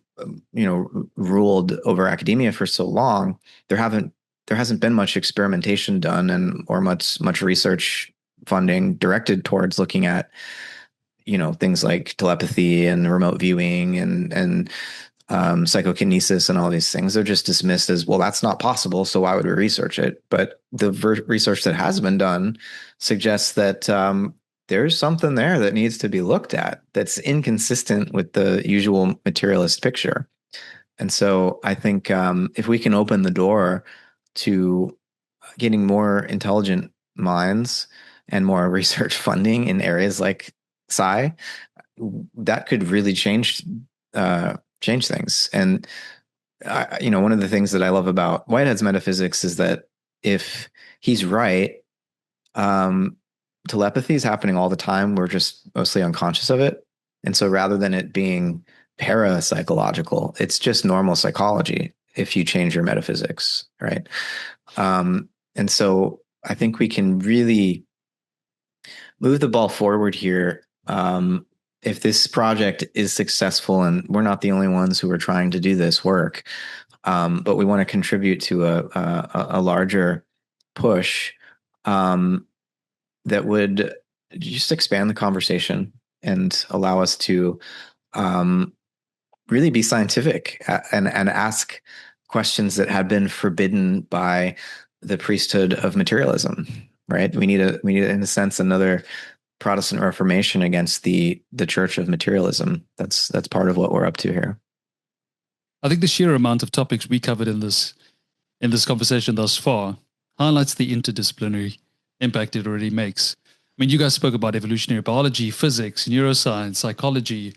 ruled over academia for so long, there hasn't been much experimentation done or much research funding directed towards looking at things like telepathy and remote viewing and psychokinesis and all these things. They're just dismissed as, well, that's not possible, so why would we research it? But the research that has been done suggests that there's something there that needs to be looked at that's inconsistent with the usual materialist picture. And so I think if we can open the door to getting more intelligent minds and more research funding in areas like psi, that could really change things. And one of the things that I love about Whitehead's metaphysics is that if he's right, telepathy is happening all the time. We're just mostly unconscious of it. And so rather than it being parapsychological, it's just normal psychology if you change your metaphysics, right? And so I think we can really move the ball forward here. If this project is successful, and we're not the only ones who are trying to do this work, but we want to contribute to a larger push that would just expand the conversation and allow us to really be scientific and ask questions that have been forbidden by the priesthood of materialism. Right? We need in a sense another Protestant Reformation against the Church of Materialism. That's part of what we're up to here. I think the sheer amount of topics we covered in this conversation thus far highlights the interdisciplinary impact it already makes. I mean, you guys spoke about evolutionary biology, physics, neuroscience, psychology,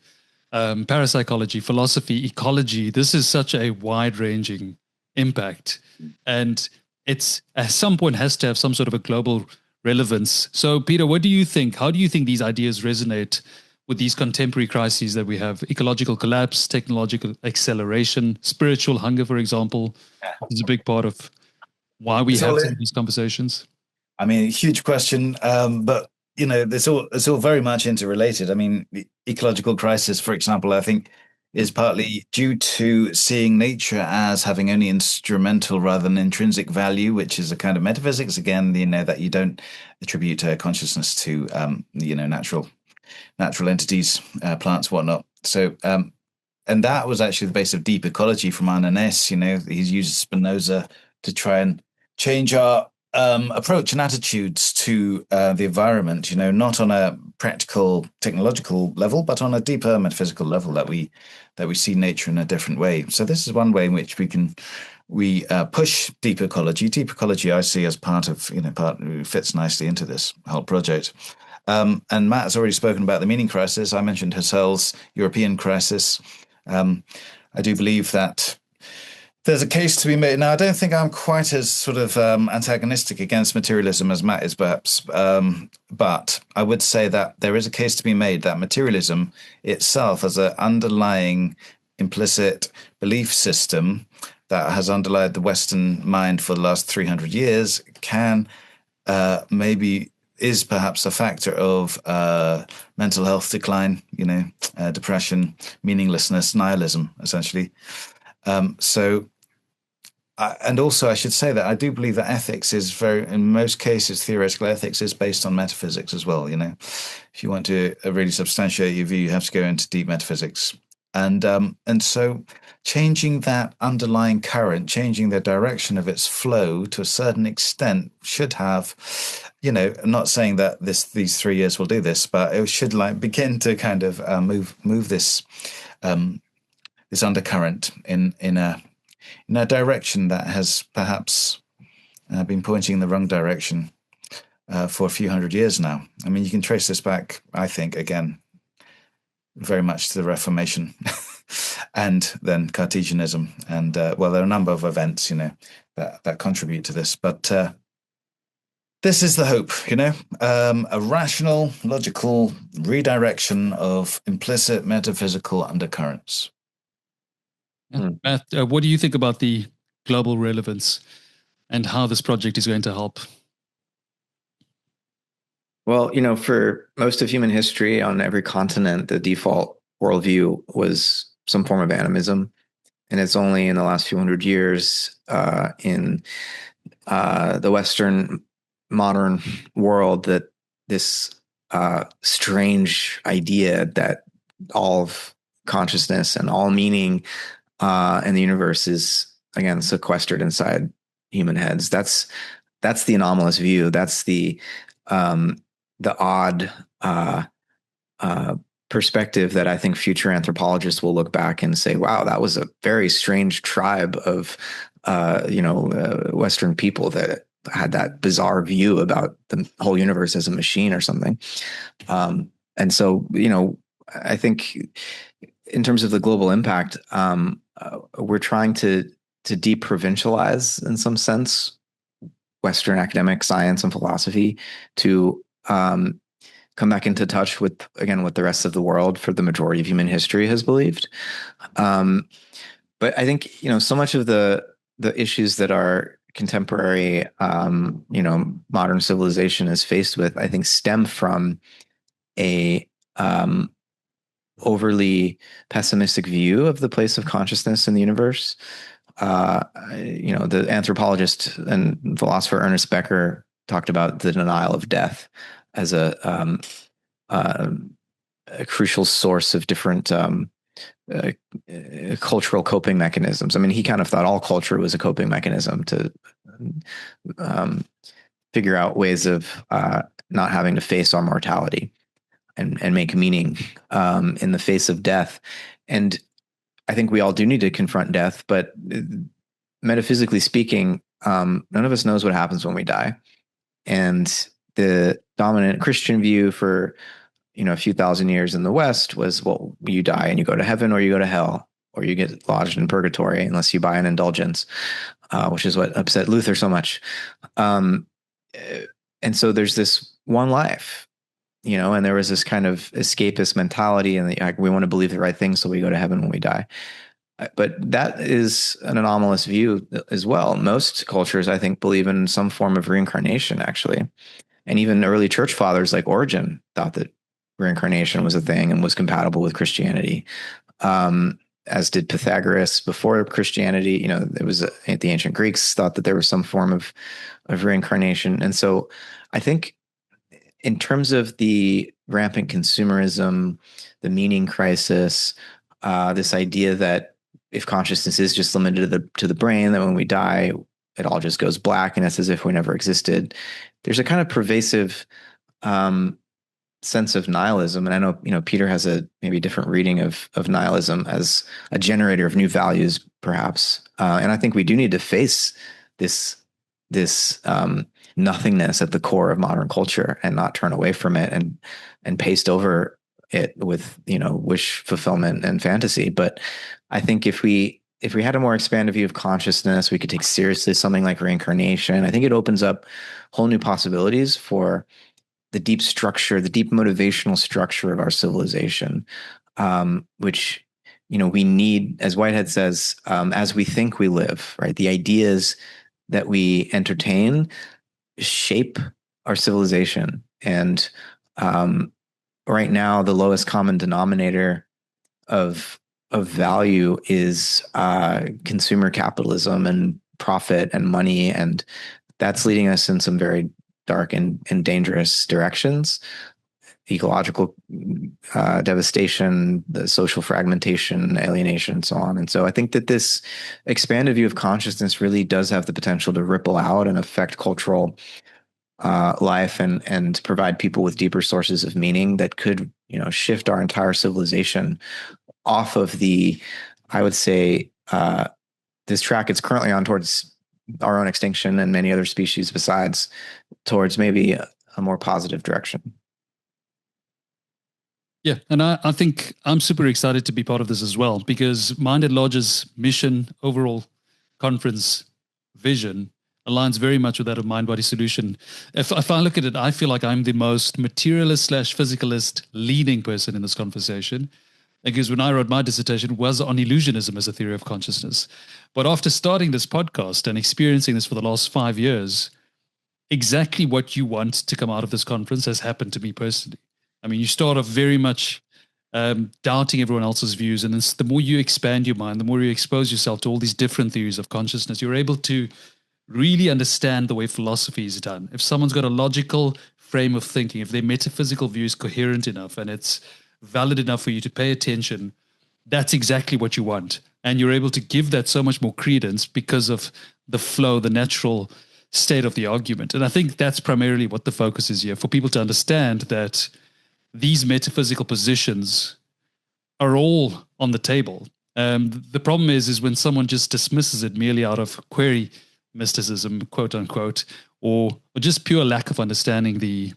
parapsychology, philosophy, ecology. This is such a wide-ranging impact, and it's at some point has to have some sort of a global relevance. So, Peter, what do you think? How do you think these ideas resonate with these contemporary crises that we have? Ecological collapse, technological acceleration, spiritual hunger, for example, is a big part of why we have some of these conversations. I mean, huge question, but it's all very much interrelated. I mean, the ecological crisis, for example, I think is partly due to seeing nature as having only instrumental rather than intrinsic value, which is a kind of metaphysics, again, that you don't attribute consciousness to, natural entities, plants, whatnot. So, and that was actually the base of deep ecology from Arnanes. He's used Spinoza to try and change our approach and attitudes to the environment, not on a practical technological level, but on a deeper metaphysical level, that we see nature in a different way. So this is one way in which we push deep ecology. Deep ecology I see as part fits nicely into this whole project. And Matt has already spoken about the meaning crisis. I mentioned Husserl's European crisis. I do believe that there's a case to be made. Now, I don't think I'm quite as sort of antagonistic against materialism as Matt is, perhaps. But I would say that there is a case to be made that materialism itself, as an underlying implicit belief system that has underlied the Western mind for the last 300 years, can is perhaps a factor of mental health decline, depression, meaninglessness, nihilism, essentially. And also I should say that I do believe that ethics is in most cases, theoretical ethics is based on metaphysics as well. If you want to really substantiate your view, you have to go into deep metaphysics. And so changing that underlying current, changing the direction of its flow to a certain extent should have, I'm not saying that these 3 years will do this, but it should begin to kind of move this this undercurrent in a direction that has perhaps been pointing in the wrong direction for a few hundred years now. I mean, you can trace this back, I think, again, very much to the Reformation and then Cartesianism. And, there are a number of events, that contribute to this. But this is the hope, a rational, logical redirection of implicit metaphysical undercurrents. Matt, what do you think about the global relevance and how this project is going to help? Well, for most of human history on every continent, the default worldview was some form of animism. And it's only in the last few hundred years in the Western modern world that this strange idea that all of consciousness and all meaning and the universe is, again, sequestered inside human heads. That's the anomalous view. That's the odd perspective that I think future anthropologists will look back and say, "Wow, that was a very strange tribe of Western people that had that bizarre view about the whole universe as a machine or something." And so, I think in terms of the global impact, we're trying to deprovincialize, in some sense, Western academic science and philosophy to come back into touch with, again, what the rest of the world for the majority of human history has believed. But I think, so much of the issues that our contemporary, modern civilization is faced with, I think, stem from a overly pessimistic view of the place of consciousness in the universe. The anthropologist and philosopher Ernest Becker talked about the denial of death as a crucial source of different cultural coping mechanisms. I mean, he kind of thought all culture was a coping mechanism to figure out ways of not having to face our mortality and make meaning in the face of death. And I think we all do need to confront death, but metaphysically speaking, none of us knows what happens when we die. And the dominant Christian view for, a few thousand years in the West was, well, you die and you go to heaven or you go to hell, or you get lodged in purgatory unless you buy an indulgence, which is what upset Luther so much. And so there's this one life, and there was this kind of escapist mentality, and we want to believe the right thing, so we go to heaven when we die. But that is an anomalous view as well. Most cultures, I think, believe in some form of reincarnation, actually. And even early church fathers like Origen thought that reincarnation was a thing and was compatible with Christianity, as did Pythagoras before Christianity. It was the ancient Greeks thought that there was some form of reincarnation. And so I think in terms of the rampant consumerism, the meaning crisis, this idea that if consciousness is just limited to the brain, that when we die, it all just goes black and it's as if we never existed. There's a kind of pervasive sense of nihilism. And I know, Peter has a maybe different reading of nihilism as a generator of new values, perhaps. And I think we do need to face this nothingness at the core of modern culture and not turn away from it and paste over it with, wish fulfillment and fantasy. But I think if we had a more expanded view of consciousness, we could take seriously something like reincarnation. I think it opens up whole new possibilities for the deep structure, the deep motivational structure of our civilization, which, we need, as Whitehead says, as we think we live, right? The ideas that we entertain shape our civilization. And right now, the lowest common denominator of value is consumer capitalism and profit and money. And that's leading us in some very dark and dangerous directions: ecological devastation, the social fragmentation, alienation, and so on. And so I think that this expanded view of consciousness really does have the potential to ripple out and affect cultural life and provide people with deeper sources of meaning that could, shift our entire civilization off of I would say, this track it's currently on towards our own extinction and many other species besides, towards maybe a more positive direction. Yeah, and I think I'm super excited to be part of this as well, because Mind at Large's mission, overall conference vision, aligns very much with that of Mind Body Solution. If I look at it, I feel like I'm the most materialist / physicalist leading person in this conversation, because when I wrote my dissertation, it was on illusionism as a theory of consciousness. But after starting this podcast and experiencing this for the last 5 years, exactly what you want to come out of this conference has happened to me personally. I mean, you start off very much doubting everyone else's views, and then the more you expand your mind, the more you expose yourself to all these different theories of consciousness, you're able to really understand the way philosophy is done. If someone's got a logical frame of thinking, if their metaphysical view is coherent enough and it's valid enough for you to pay attention, that's exactly what you want. And you're able to give that so much more credence because of the flow, the natural state of the argument. And I think that's primarily what the focus is here, for people to understand that these metaphysical positions are all on the table. The problem is when someone just dismisses it merely out of query mysticism, quote unquote, or just pure lack of understanding the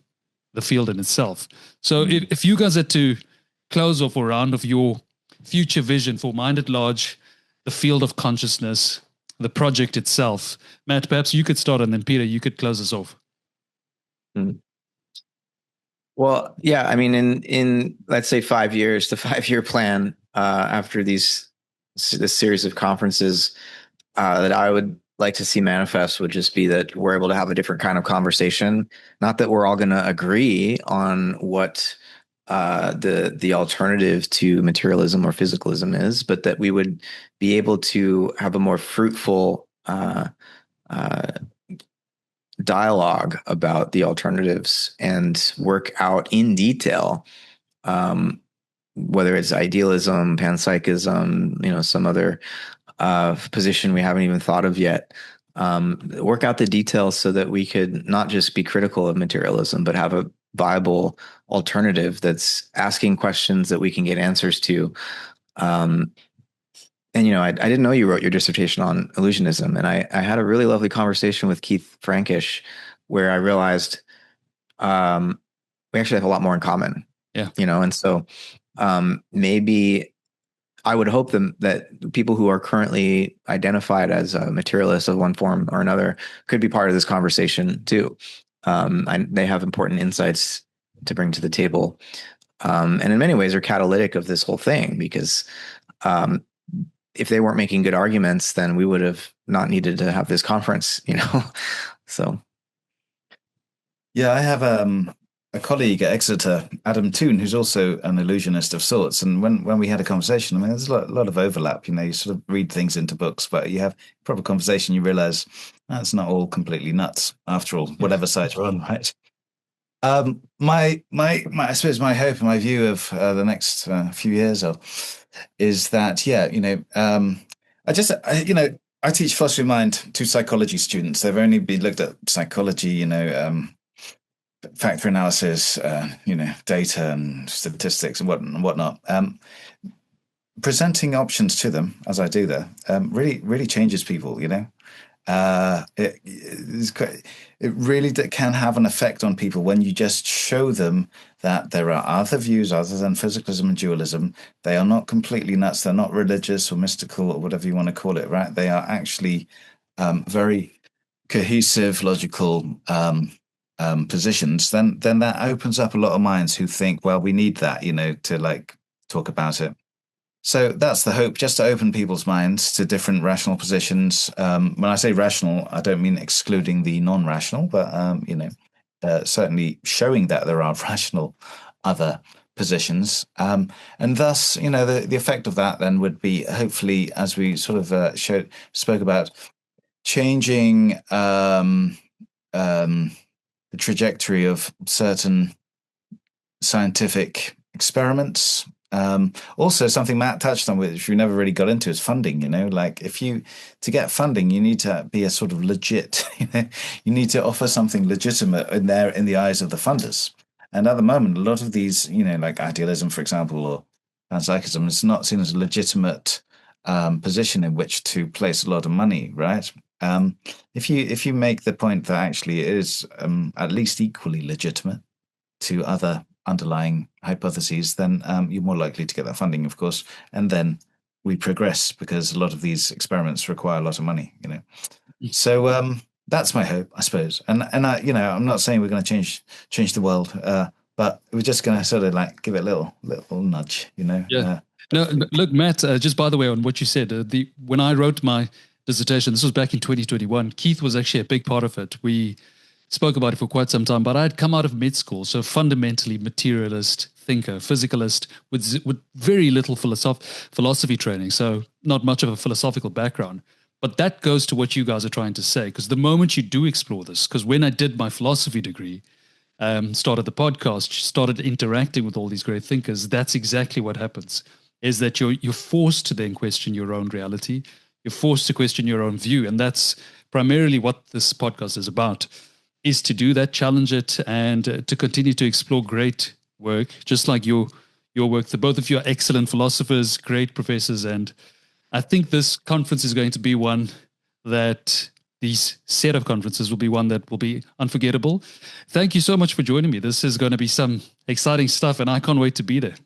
field in itself. So if you guys had to close off around of your future vision for Mind at Large, the field of consciousness, the project itself. Matt, perhaps you could start, and then Peter, you could close us off. Well, yeah, I mean, in let's say 5 years, the 5-year plan after this series of conferences that I would like to see manifest would just be that we're able to have a different kind of conversation. Not that we're all going to agree on what the alternative to materialism or physicalism is, but that we would be able to have a more fruitful dialogue about the alternatives and work out in detail, whether it's idealism, panpsychism, some other position we haven't even thought of yet. Work out the details so that we could not just be critical of materialism, but have a viable alternative that's asking questions that we can get answers to. And, I didn't know you wrote your dissertation on illusionism. And I had a really lovely conversation with Keith Frankish where I realized we actually have a lot more in common. Yeah. And so maybe I would hope that people who are currently identified as a materialist of one form or another could be part of this conversation too. They have important insights to bring to the table. And in many ways are catalytic of this whole thing, because if they weren't making good arguments, then we would have not needed to have this conference, So. Yeah, I have a colleague at Exeter, Adam Toon, who's also an illusionist of sorts. And when we had a conversation, I mean, there's a lot of overlap. You sort of read things into books, but you have proper conversation, you realize that's not all completely nuts after all, whatever side you're on, right? I suppose my hope and my view of the next few years is that, I teach philosophy of mind to psychology students. They've only been looked at psychology, factor analysis, data and statistics and whatnot. Presenting options to them, as I do there, really changes people. It really can have an effect on people when you just show them that there are other views other than physicalism and dualism. They are not completely nuts. They're not religious or mystical or whatever you want to call it, right? They are actually very cohesive, logical positions. Then that opens up a lot of minds who think, well, we need that, to talk about it. So that's the hope, just to open people's minds to different rational positions. When I say rational, I don't mean excluding the non-rational, but certainly showing that there are rational other positions, and thus, the effect of that then would be, hopefully, as we sort of spoke about, changing the trajectory of certain scientific experiments. Also, something Matt touched on, which we never really got into, is funding. To get funding, you need to be a sort of legit. You need to offer something legitimate in the eyes of the funders. And at the moment, a lot of these, like idealism, for example, or panpsychism, is not seen as a legitimate position in which to place a lot of money, right? If you make the point that actually it is at least equally legitimate to other underlying hypotheses, then you're more likely to get that funding, of course, and then we progress, because a lot of these experiments require a lot of money, So that's my hope, I suppose. And I, I'm not saying we're going to change the world, but we're just going to sort of give it a little nudge, Yeah. No, look, Matt. Just by the way, on what you said, when I wrote my dissertation, this was back in 2021. Keith was actually a big part of it. We spoke about it for quite some time, but I had come out of med school, so fundamentally materialist thinker, physicalist, with very little philosophy training, so not much of a philosophical background. But that goes to what you guys are trying to say, because the moment you do explore this, because when I did my philosophy degree, started the podcast, started interacting with all these great thinkers, that's exactly what happens, is that you're forced to then question your own reality, you're forced to question your own view, and that's primarily what this podcast is about, is to do that, challenge it, and to continue to explore great work, just like your work. The both of you are excellent philosophers, great professors, and I think this conference is going to be one that, these set of conferences will be one that will be unforgettable. Thank you so much for joining me. This is going to be some exciting stuff, and I can't wait to be there.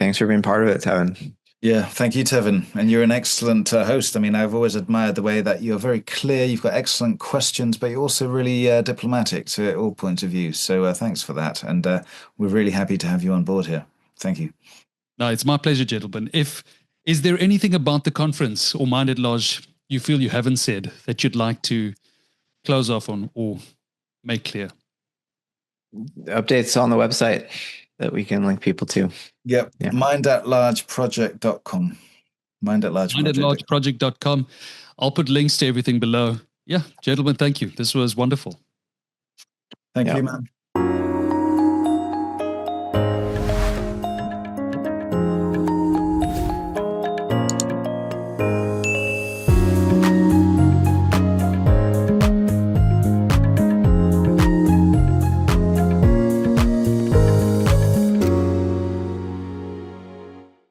Thanks for being part of it, Tevin. Yeah, thank you, Tevin. And you're an excellent host. I mean, I've always admired the way that you're very clear. You've got excellent questions, but you're also really diplomatic to all points of view. So thanks for that. And we're really happy to have you on board here. Thank you. No, it's my pleasure, gentlemen. Is there anything about the conference or Mind at Large you feel you haven't said that you'd like to close off on or make clear? Updates on the website that we can link people to. Yep. Yeah. mindatlargeproject.com. Mindatlargeproject.com. I'll put links to everything below. Yeah, gentlemen, thank you. This was wonderful. Thank you, man.